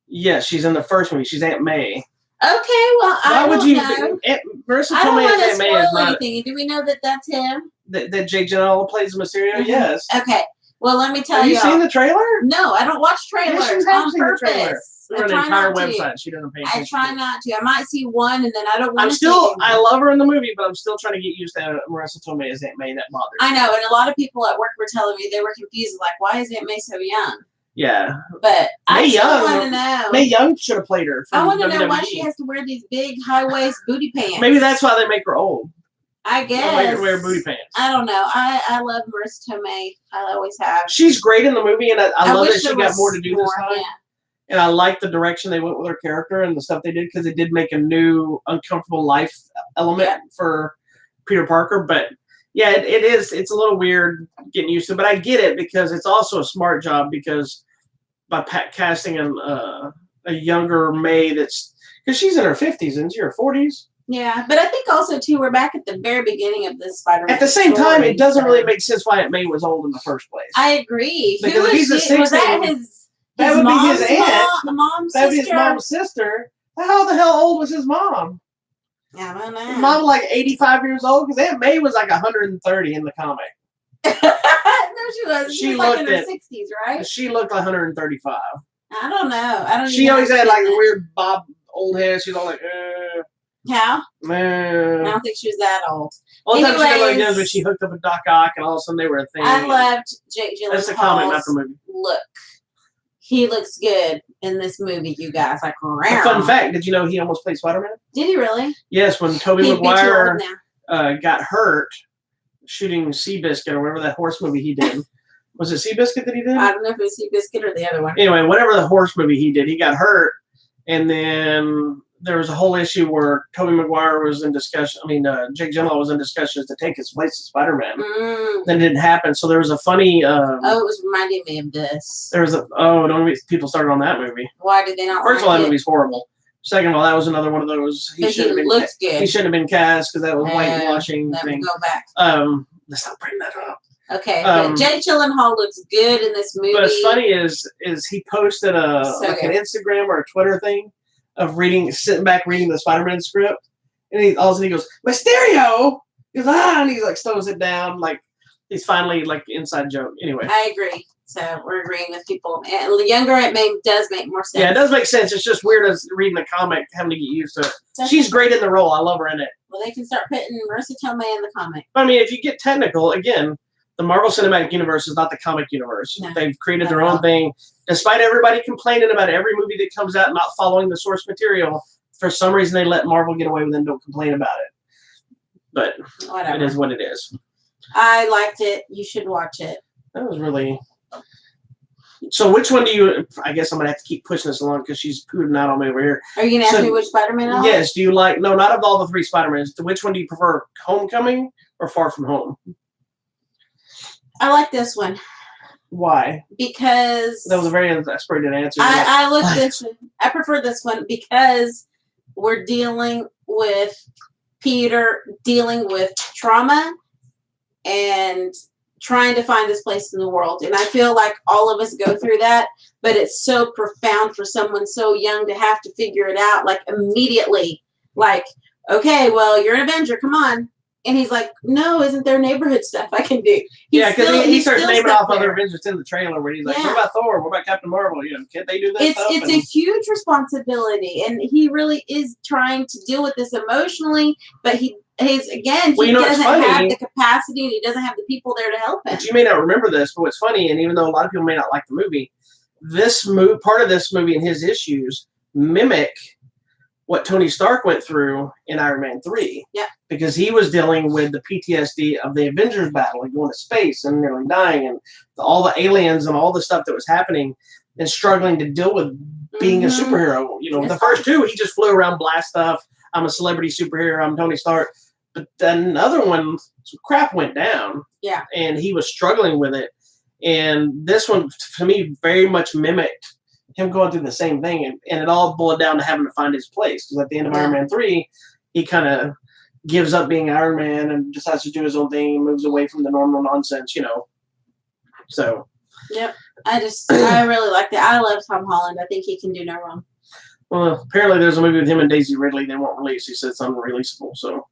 Yeah, she's in the first movie. She's Aunt May. Okay, well, I don't know. Marissa told me Aunt May is not... anything. Do we know that that's him? That Jake Gyllenhaal plays Mysterio? Mm-hmm. Yes. Okay. Well, let me tell you. Have you seen the trailer? No, I don't watch trailers on purpose. An entire website. She doesn't pay attention. I try not to. I might see one and then I don't want to see it. I love her in the movie, but I'm still trying to get used to Marissa Tomei as Aunt May. That bothers me. I know, and a lot of people at work were telling me they were confused, like, why is Aunt May so young? Yeah. But I still want to know. Mae Young should have played her. I want to know why she has to wear these big high-waist booty pants. Maybe that's why they make her old. I guess. They make her wear booty pants. I don't know. I love Marissa Tomei. I always have. She's great in the movie, and I love that she got more to do this time. Yeah. And I like the direction they went with her character and the stuff they did, because it did make a new uncomfortable life element for Peter Parker. But yeah, it is. It's a little weird getting used to, but I get it because it's also a smart job, because by casting a younger May, because she's in her 50s, isn't she, or 40s? Yeah, but I think also too we're back at the very beginning of this Spider-Man. At the same time, story, it doesn't so- really make sense why Aunt May was old in the first place. I agree. Because Who if was he's a she? Was that 16, his that would be mom's his aunt. mom's That would be sister? his mom's sister. How the hell old was his mom? I don't know. His mom was like 85 years old because Aunt May was like 130 in the comic. No, she wasn't. She was like in her 60s, right? She looked like 135. I don't know. I don't. She always had like weird bob old hair. She's all like, How? I man. don't think she was that old. All the time she got like Anyways, this when she hooked up with Doc Ock, and all of a sudden they were a thing. I loved Jake Gyllenhaal's That's the comic, not the movie. look. He looks good in this movie, you guys. Like, A fun fact: did you know he almost played Spider-Man? Did he really? Yes, when Tobey He'd be too Maguire old now. got hurt shooting Seabiscuit or whatever that horse movie he did. Was it Seabiscuit that he did? I don't know if it was Seabiscuit or the other one. Anyway, whatever the horse movie he did, he got hurt, and then there was a whole issue where Tobey Maguire was in discussion. I mean, Jake Gyllenhaal was in discussions to take his place as Spider-Man. Then it didn't happen. So there was a funny. Oh, it was reminding me of this. There was people started on that movie. Why did they not? First of all, that movie's horrible. Second of all, that was another one of those. He looks good. He shouldn't have been cast because that was whitewashing thing. Go back. Let's not bring that up. Okay, but Jake Gyllenhaal looks good in this movie. But what's funny is he posted an Instagram or a Twitter thing of sitting back reading the Spider-Man script, and all of a sudden he goes, "Mysterio!" He goes, and he like slows it down, like he's finally like inside joke. Anyway, I agree. So we're agreeing with people. And the younger it does make more sense. Yeah, it does make sense. It's just weird as reading the comic, having to get used to it. She's great in the role. I love her in it. Well, they can start putting Marissa Tomei in the comic. I mean, if you get technical, again, the Marvel Cinematic Universe is not the comic universe. No, They've created their own thing. Despite everybody complaining about every movie that comes out not following the source material, for some reason they let Marvel get away with it and don't complain about it. But whatever. It is what it is. I liked it. You should watch it. That was really... So which one do you... I guess I'm going to have to keep pushing this along because she's pooting out on me over here. Are you going to ask me which Spider-Man I like? Yes. Do you like... No, not of all the three Spider-Mans. Which one do you prefer? Homecoming or Far From Home? I like this one. Why? Because... That was a very exasperated answer. I prefer this one because we're dealing with Peter dealing with trauma and trying to find his place in the world. And I feel like all of us go through that, but it's so profound for someone so young to have to figure it out, like immediately. Like, okay, well, you're an Avenger, come on. And he's like, no, isn't there neighborhood stuff I can do? Because he starts naming off other Avengers in the trailer where he's like, what about Thor? What about Captain Marvel? Can't they do that stuff? It's a huge responsibility, and he really is trying to deal with this emotionally, but he doesn't have the capacity, and he doesn't have the people there to help him. But you may not remember this, but what's funny, and even though a lot of people may not like the movie, part of this movie and his issues mimic what Tony Stark went through in Iron Man 3. Yeah. Because he was dealing with the PTSD of the Avengers battle and going to space and nearly dying and all the aliens and all the stuff that was happening and struggling to deal with being a superhero. The first two, he just flew around, blast stuff. I'm a celebrity superhero. I'm Tony Stark. But then another one, some crap went down. Yeah. And he was struggling with it. And this one, to me, very much mimicked him going through the same thing, and it all boiled down to having to find his place. Because at the end of Iron Man 3, he kind of gives up being Iron Man and decides to do his own thing and moves away from the normal nonsense, So. Yep. I really liked it. I love Tom Holland. I think he can do no wrong. Well, apparently there's a movie with him and Daisy Ridley they won't release. He said it's unreleasable, so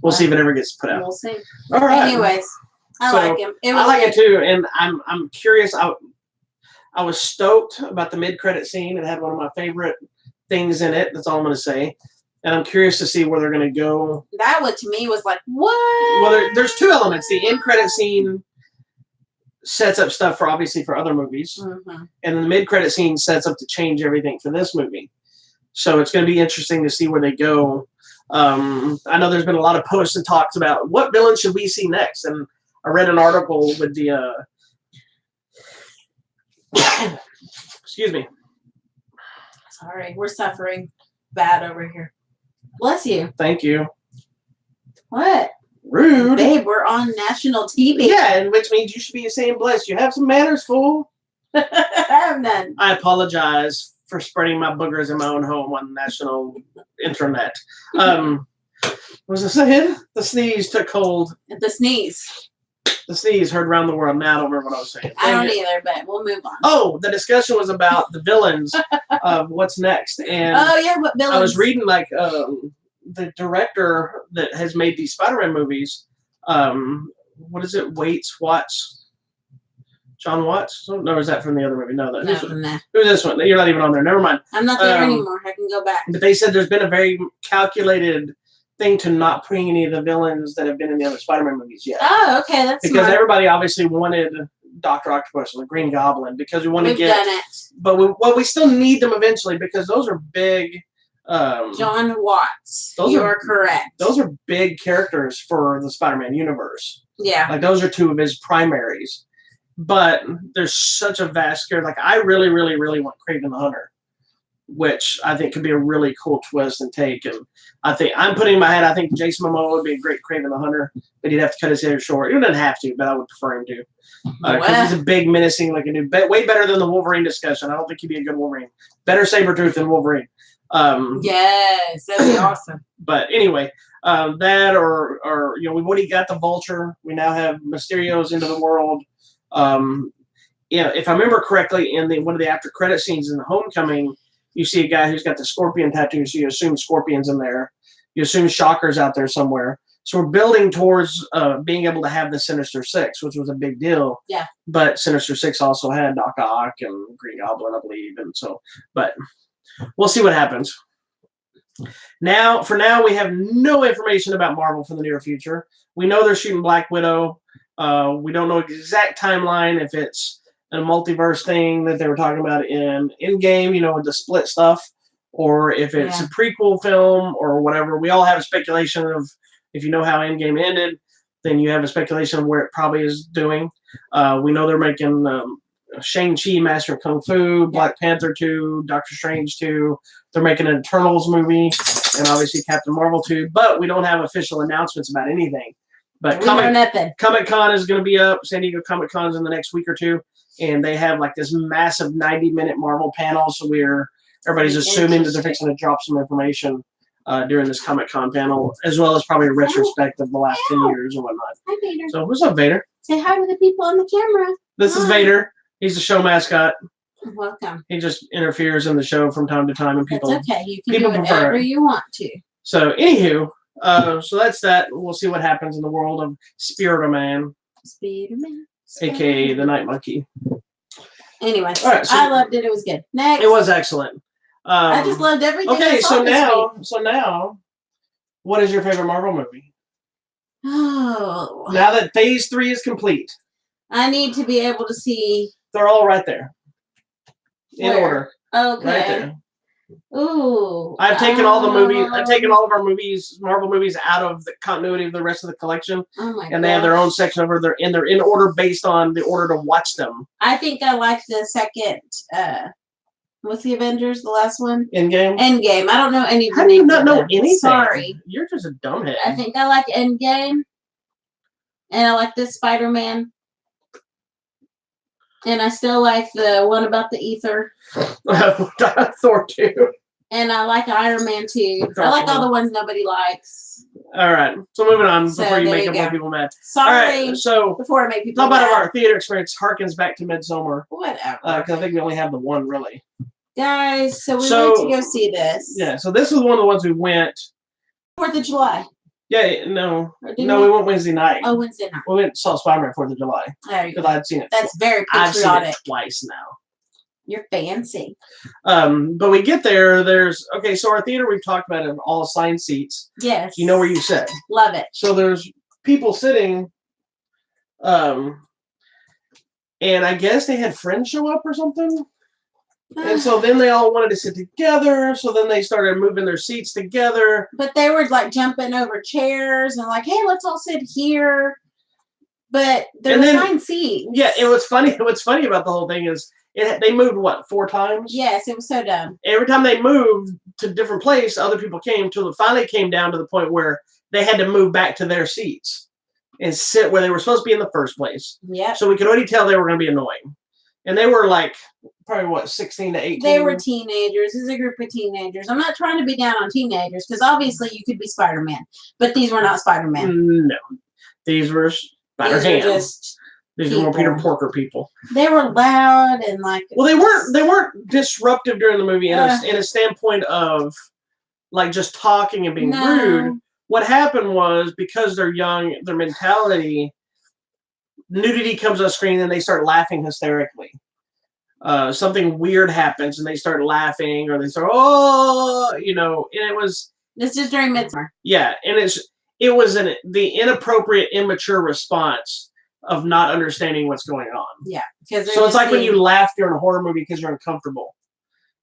we'll see if it ever gets put out. We'll see. All right. Anyways, I like him. I like it too, and I'm curious. I was stoked about the mid-credit scene. It had one of my favorite things in it. That's all I'm going to say. And I'm curious to see where they're going to go. That one to me was like, what? Well, there's two elements. The end credit scene sets up stuff for other movies. Mm-hmm. And the mid-credit scene sets up to change everything for this movie. So it's going to be interesting to see where they go. I know there's been a lot of posts and talks about what villain should we see next. And I read an article with the... excuse me. Sorry, we're suffering bad over here. Bless you. Thank you. What? Rude. Babe, we're on national TV. Yeah, and which means you should be saying bless. You have some manners, fool. I have none. I apologize for spreading my boogers in my own home on national internet. What was I saying? The sneeze took hold. The sneeze. The sneeze heard around the world. Now I don't remember what I was saying. I don't either, but we'll move on. Oh, the discussion was about the villains of what's next. And oh, yeah, what villains? I was reading, like, the director that has made these Spider-Man movies. What is it? Watts? John Watts? No, is that from the other movie? No, nah. Who's this one? You're not even on there. Never mind. I'm not there anymore. I can go back. But they said there's been a very calculated thing to not bring any of the villains that have been in the other Spider-Man movies yet. Oh, okay, that's because smart. Everybody obviously wanted Dr. Octopus and the Green Goblin because we want to get. We've done it. But we still need them eventually because those are big. John Watts. You are correct. Those are big characters for the Spider-Man universe. Yeah. Like those are two of his primaries. But there's such a vast character. Like I really, really, really want Kraven the Hunter, which I think could be a really cool twist and take. And I'm putting in my head, I think Jason Momoa would be a great Kraven the Hunter, but he'd have to cut his hair short. He doesn't have to, but I would prefer him to. Because he's a big, menacing looking dude. Way better than the Wolverine discussion. I don't think he'd be a good Wolverine. Better Sabretooth than Wolverine. Yes, that'd be awesome. But anyway, that or we've already got the Vulture. We now have Mysterio's into the world. If I remember correctly, in one of the after credit scenes in Homecoming, you see a guy who's got the scorpion tattoo, so you assume Scorpion's in there. You assume Shocker's out there somewhere. So we're building towards being able to have the Sinister Six, which was a big deal. Yeah. But Sinister Six also had Doc Ock and Green Goblin, I believe, and so. But we'll see what happens. For now, we have no information about Marvel for the near future. We know they're shooting Black Widow. We don't know exact timeline, if it's a multiverse thing that they were talking about in Endgame, with the split stuff, or if it's a prequel film or whatever. We all have a speculation of, if you know how Endgame ended, then you have a speculation of where it probably is doing. We know they're making Shang-Chi, Master of Kung Fu, Black Panther 2, Doctor Strange 2. They're making an Eternals movie, and obviously Captain Marvel 2, but we don't have official announcements about anything. But Comic-Con is going to be up. San Diego Comic-Con is in the next week or two. And they have like this massive 90-minute Marvel panel. So everybody's assuming that they're fixing to drop some information during this Comic-Con panel, as well as probably a retrospect of the last 10 years or whatnot. Hi, Vader. So what's up, Vader? Say hi to the people on the camera. This is Vader. He's the show mascot. Welcome. He just interferes in the show from time to time, and people. That's okay. You can do whatever you want to. So, anywho, so that's that. We'll see what happens in the world of Spider-Man. Spider-Man. AKA the Night Monkey. Anyway, right, I loved it. It was good. Next. It was excellent. I just loved everything. Okay, so now, what is your favorite Marvel movie? Oh. Now that Phase 3 is complete. I need to be able to see. They're all right there. In order. Okay. Right there. Ooh. I've taken all the movies. I've taken all of our movies, Marvel movies, out of the continuity of the rest of the collection. Oh my god. And they have their own section over there, and they're in order based on the order to watch them. I think I like the second. What's the Avengers? The last one. Endgame. Endgame. I don't know any. How do you not know anything? Sorry. You're just a dumbhead. I think I like Endgame, and I like this Spider-Man. And I still like the one about the ether. Thor 2. And I like Iron Man 2. I like all the ones nobody likes. All right. So moving on before you make more people mad. Sorry. All right, so before I make people talk mad. about our theater experience harkens back to Midsommar. Whatever. Because I think we only have the one, really. Guys, so we went to go see this. Yeah, so this was one of the ones we went. 4th of July. Yeah, no, we went Wednesday night. Oh, Wednesday night. We went and saw Spider-Man 4th of July. Because I'd seen it. That's very patriotic. I've seen it twice now. You're fancy. But we get there. So our theater, we've talked about it, all assigned seats. Yes. You know where you sit. Love it. So there's people sitting, and I guess they had friends show up or something. And so then they all wanted to sit together. So then they started moving their seats together. But they were like jumping over chairs and like, hey, let's all sit here. But they're assigned seats. Yeah, and what's funny about the whole thing is they moved, 4 times? Yes, it was so dumb. Every time they moved to a different place, other people came till it finally came down to the point where they had to move back to their seats and sit where they were supposed to be in the first place. Yeah. So we could already tell they were going to be annoying. And they were like probably what, 16 to 18. They were teenagers. It's a group of teenagers. I'm not trying to be down on teenagers because obviously you could be Spider-Man, but these were not Spider-Man. No, these were Spider-Ham. These were just These were more Peter Porker people. They were loud and like. Well, they weren't disruptive during the movie in a standpoint of like just talking and being rude. What happened was because they're young, their mentality, nudity comes on screen and they start laughing hysterically. Something weird happens and they start laughing or they start, oh, you know, and it was. This is during Midsommar. Yeah, and it was the inappropriate, immature response of not understanding what's going on. Yeah. So it's like when you laugh during a horror movie because you're uncomfortable.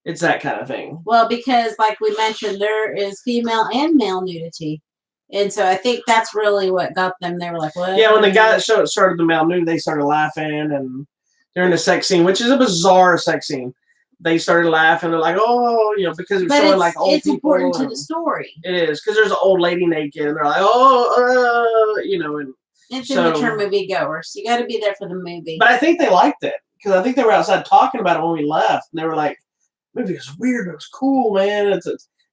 It's that kind of thing. Well, because like we mentioned, there is female and male nudity. And so I think that's really what got them. They were like, what? Yeah, when the guy that started the male nude, they started laughing. And during the sex scene, which is a bizarre sex scene, they started laughing. They're like, oh, you know, because it's showing like old people. It's important to the story. It is, because there's an old lady naked. And they're like, oh, you know, and it's immature movie goers. You got to be there for the movie. But I think they liked it because I think they were outside talking about it when we left, and they were like, "The movie was weird, but it was cool, man."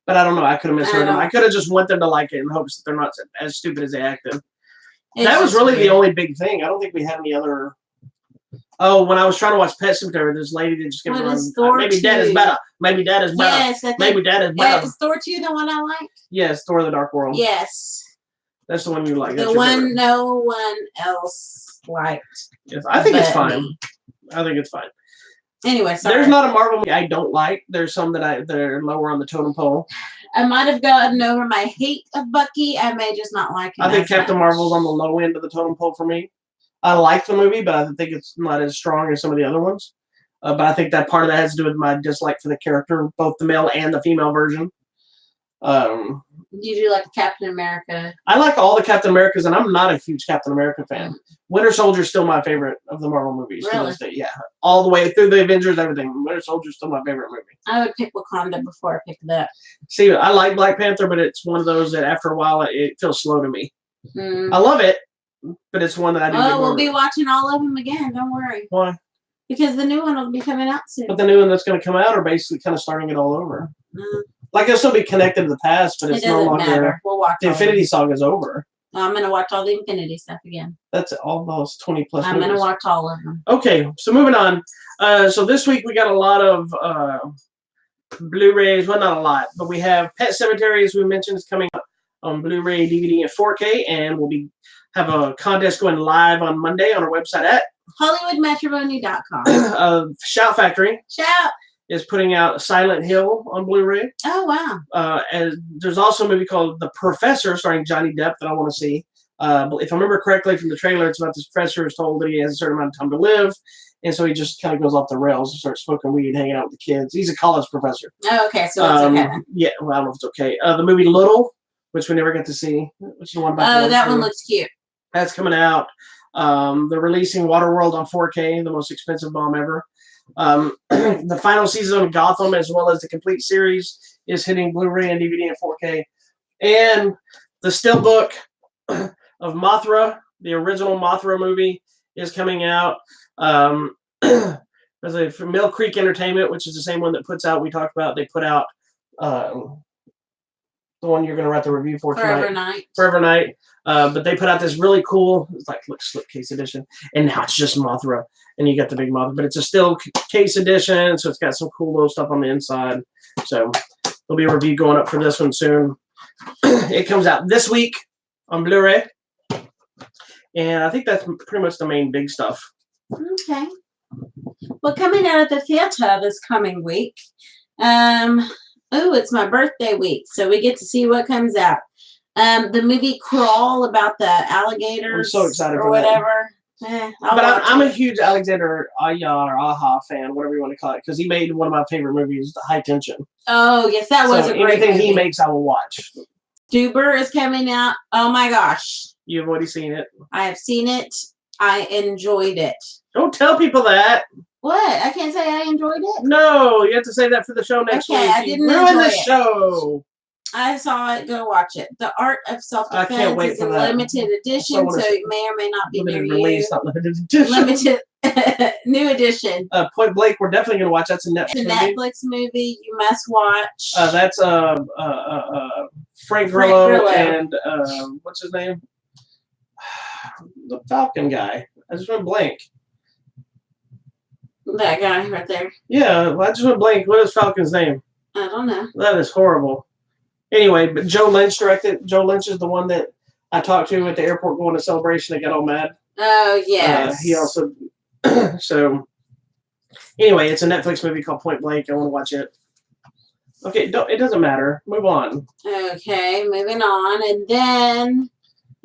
But I don't know. I could have misheard them. I could have just want them to like it in hopes that they're not as stupid as they acted. That was really the only big thing. I don't think we had any other. Oh, when I was trying to watch Pet Sematary, this lady that just kept running. Maybe Dad is better. Maybe Dad is better. Yes, maybe Dad is better. Is Thor 2 the one I like? Yes, Thor: The Dark World. Yes. That's the one you like. The one no one else liked. Yes, I think it's fine. I think it's fine. Anyway, sorry. There's not a Marvel movie I don't like. There's some that are lower on the totem pole. I might have gotten over my hate of Bucky. I may just not like him. I think Captain Marvel's on the low end of the totem pole for me. I like the movie, but I think it's not as strong as some of the other ones. But I think that part of that has to do with my dislike for the character, both the male and the female version. You do like Captain America? I like all the Captain Americas, and I'm not a huge Captain America fan. Winter Soldier's still my favorite of the Marvel movies. Really? To this day. Yeah. All the way through the Avengers, everything. Winter Soldier's still my favorite movie. I would pick Wakanda before I picked that. See, I like Black Panther, but it's one of those that after a while, it feels slow to me. I love it, but it's one that I do. Oh, we'll be watching all of them again. Don't worry. Why? Because the new one will be coming out soon. But the new one that's going to come out are basically kind of starting it all over. Like, it'll still be connected to the past, but it's no longer. Matter. We'll watch the Infinity Saga's over. I'm going to watch all the Infinity stuff again. That's almost 20 plus I'm going to watch all of them. Okay, so moving on. So this week we got a lot of Blu-rays. Well, not a lot, but we have Pet Sematary, as we mentioned, is coming up on Blu-ray, DVD, and 4K, and we'll have a contest going live on Monday on our website at HollywoodMatrimony.com. Shout Factory. Shout! Is putting out Silent Hill on Blu-ray. Oh, wow. And there's also a movie called The Professor starring Johnny Depp that I want to see. If I remember correctly from the trailer, it's about this professor who's told that he has a certain amount of time to live, and so he just kind of goes off the rails and starts smoking weed, hanging out with the kids. He's a college professor. Oh, okay, so it's okay. Yeah, well, I don't know if it's okay. The movie Little, which we never get to see, which is the one about that one looks cute. That's coming out. They're releasing Waterworld on 4K, the most expensive bomb ever. The final season of Gotham, as well as the complete series, is hitting Blu-ray and DVD and 4K. And the steelbook of Mothra, the original Mothra movie, is coming out. There's a Mill Creek Entertainment, which is the same one that puts out. We talked about. They put out the one you're going to write the review for tonight. Forever Night. But they put out this really cool, it's like slipcase edition, and now it's just Mothra, and you got the big Mothra, but it's a still case edition, so it's got some cool little stuff on the inside. So there'll be a review going up for this one soon. It comes out this week on Blu-ray, and I think that's pretty much the main big stuff. Okay. Well, coming out of the theater this coming week, it's my birthday week, so we get to see what comes out. The movie Crawl about the alligators. I'm so excited or for whatever. But I'm a huge Alexander Aya or Aha fan, whatever you want to call it, because he made one of my favorite movies, High Tension. Oh yes, that was a great anything movie. He makes, I will watch. Stuber is coming out. Oh my gosh! You've already seen it. I have seen it. I enjoyed it. Don't tell people that. What? I can't say I enjoyed it? No, you have to say that for the show next week. Okay, I didn't ruin enjoy the it. Show. I saw it. Go watch it. The Art of Self-Defense is a limited edition, so it may or may not be near you. Release, not limited edition. Limited New edition. Point Blank, we're definitely going to watch. That's a Netflix It's a movie. Netflix movie. You must watch. That's Frank Grillo and what's his name? The Falcon guy. I just went blank. That guy right there. Yeah, well, I just went blank. What is Falcon's name? I don't know. That is horrible. Anyway, but Joe Lynch directed. Joe Lynch is the one that I talked to at the airport going to Celebration. They got all mad. Oh, yes. He also. So, anyway, it's a Netflix movie called Point Blank. I want to watch it. Okay, it doesn't matter. Move on. Okay, moving on. And then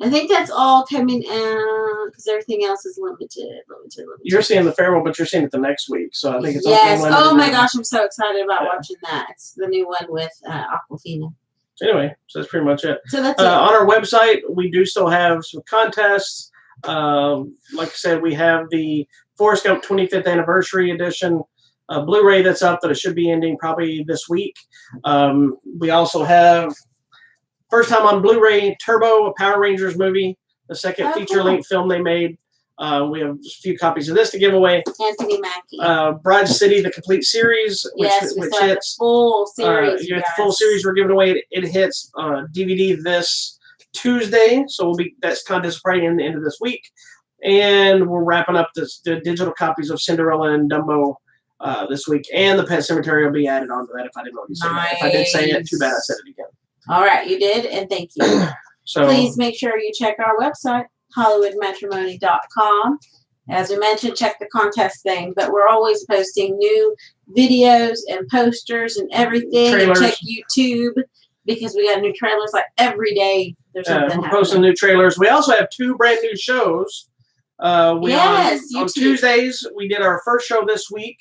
I think that's all coming out because everything else is limited. You're seeing The Farewell, but you're seeing it the next week. So I think it's all yes. limited. Oh, my gosh. I'm so excited about watching that. It's the new one with Aquafina. Anyway, so that's pretty much it. So that's it. On our website, we do still have some contests. Like I said, we have the Forrest Gump 25th Anniversary Edition Blu-ray that's up that it should be ending probably this week. We also have first time on Blu-ray Turbo, a Power Rangers movie, the second feature-length film they made. We have a few copies of this to give away. Anthony Mackie. Bride City, the complete series, which hits. The full series. You get the full series we're giving away. It hits DVD this Tuesday, so that's contest probably in the end of this week. And we're wrapping up the digital copies of Cinderella and Dumbo this week, and the Pet Sematary will be added onto that if I didn't already say that. If I did say it, too bad I said it again. All right, you did, and thank you. So please make sure you check our website, HollywoodMatrimony.com. As we mentioned, check the contest thing, but we're always posting new videos and posters and everything. Trailers. And check YouTube because we got new trailers like every day. There's something we're posting new trailers. We also have 2 brand new shows. On Tuesdays, we did our first show this week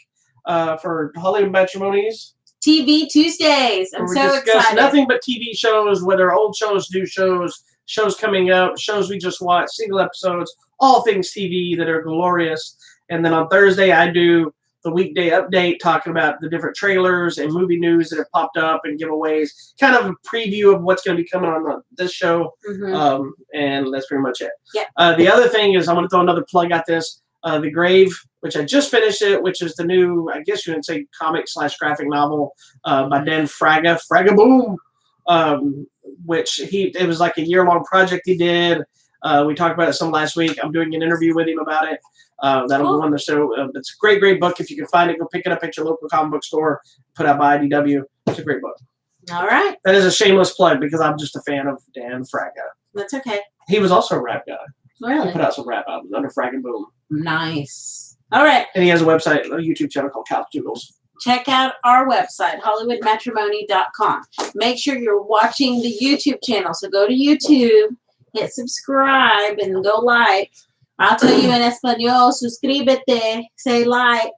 for Hollywood Matrimonies. TV Tuesdays. I'm so excited. Nothing but TV shows, whether old shows, new shows, shows coming up, shows we just watched, single episodes, all things TV that are glorious. And then on Thursday, I do the weekday update talking about the different trailers and movie news that have popped up and giveaways, kind of a preview of what's going to be coming on this show. Mm-hmm. And that's pretty much it. Yeah. The other thing is I'm going to throw another plug at this. The Grave, which I just finished it, which is the new, I guess you would say, comic/graphic novel by Dan Fraga. Fraga Boom! Which it was like a year-long project he did. We talked about it some last week. I'm doing an interview with him about it. That'll go on the show. It's a great, great book. If you can find it, go pick it up at your local comic book store. Put out by IDW. It's a great book. All right. That is a shameless plug because I'm just a fan of Dan Fraga. That's okay. He was also a rap guy. Really? He put out some rap albums under Fraga Boom. Nice. All right. And he has a website, a YouTube channel called Couch Doodles. Check out our website, HollywoodMatrimony.com. Make sure you're watching the YouTube channel. So go to YouTube, hit subscribe, and go like. I'll tell you in Espanol, suscríbete, say like.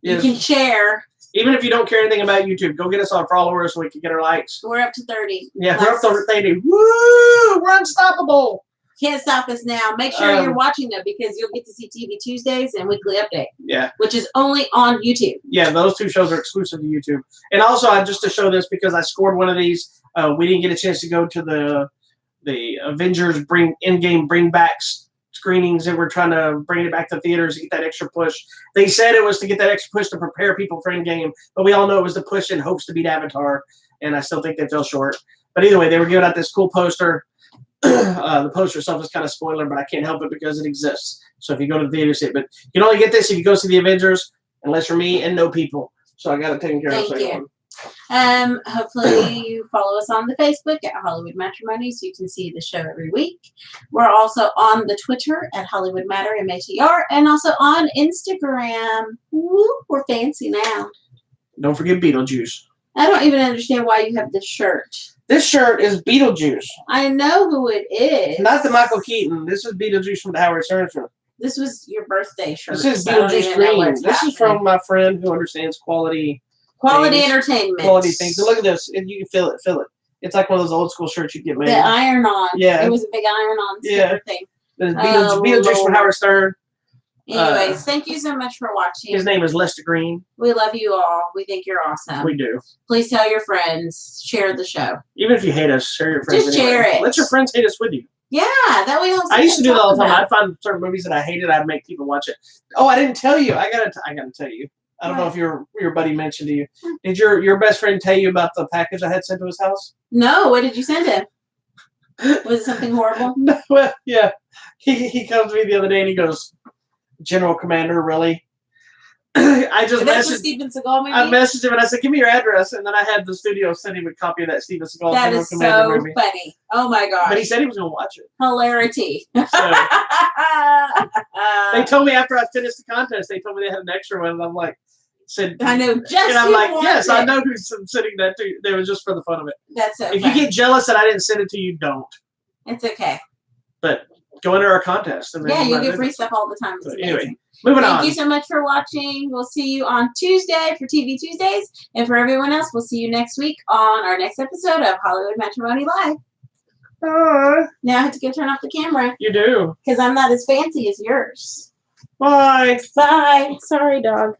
Yes. You can share. Even if you don't care anything about YouTube, go get us on followers so we can get our likes. We're up to 30. Yeah, we're up to 30. Woo! We're unstoppable. Can't stop us now. Make sure you're watching them because you'll get to see TV Tuesdays and Weekly Update. Yeah. Which is only on YouTube. Yeah, those 2 shows are exclusive to YouTube. And also, just to show this, because I scored one of these, we didn't get a chance to go to the Avengers Endgame bringbacks screenings that we're trying to bring it back to theaters to get that extra push. They said it was to get that extra push to prepare people for Endgame, but we all know it was the push in hopes to beat Avatar, and I still think they fell short. But either way, they were giving out this cool poster. The poster itself is kind of spoiler, but I can't help it because it exists. So if you go to the theater, see it. But you can only get this if you go see the Avengers, unless you're me and no people. So I got it taken care of. Thank you. Hopefully you follow us on the Facebook at Hollywood Matrimony so you can see the show every week. We're also on the Twitter at Hollywood Matter, MATR, and also on Instagram. Woo, we're fancy now. Don't forget Beetlejuice. I don't even understand why you have this shirt. This shirt is Beetlejuice. I know who it is. Not the Michael Keaton. This is Beetlejuice from the Howard Stern show. This was your birthday shirt. This is Beetlejuice Green. This is from my friend who understands quality entertainment. Quality things. And look at this. And you can feel it. Feel it. It's like one of those old school shirts you get made. The iron-on. Yeah. It was a big iron-on sticker thing. Beetlejuice from Howard Stern. Anyways, thank you so much for watching. His name is Lester Green. We love you all. We think you're awesome. We do. Please tell your friends. Share the show. Even if you hate us, share your friends. Just share it. Let your friends hate us with you. Yeah, that way. I used to do that all the time. About. I'd find certain movies that I hated. I'd make people watch it. Oh, I didn't tell you. I gotta tell you. I don't know if your buddy mentioned to you. Did your best friend tell you about the package I had sent to his house? No. What did you send him? Was it something horrible? No. Well, yeah. He comes to me the other day and he goes, General Commander, really? I just messaged Steven Seagal movie? I messaged him and I said, give me your address. And then I had the studio send him a copy of that Steven Seagal That General is Commander so movie. funny. Oh my gosh. But he said he was going to watch it. Hilarity. So, they told me after I finished the contest, they told me they had an extra one. And I'm like, I know just and I'm like, yes, it. I know who's sending that to you. They were just for the fun of it. That's so If funny. you get jealous that I didn't send it to you, don't. It's okay. But go enter our contest. And then you'll get free stuff all the time. It's amazing. Anyway, moving on. Thank you so much for watching. We'll see you on Tuesday for TV Tuesdays. And for everyone else, we'll see you next week on our next episode of Hollywood Matrimony Live. Now I have to go turn off the camera. You do. Because I'm not as fancy as yours. Bye. Bye. Sorry, dog.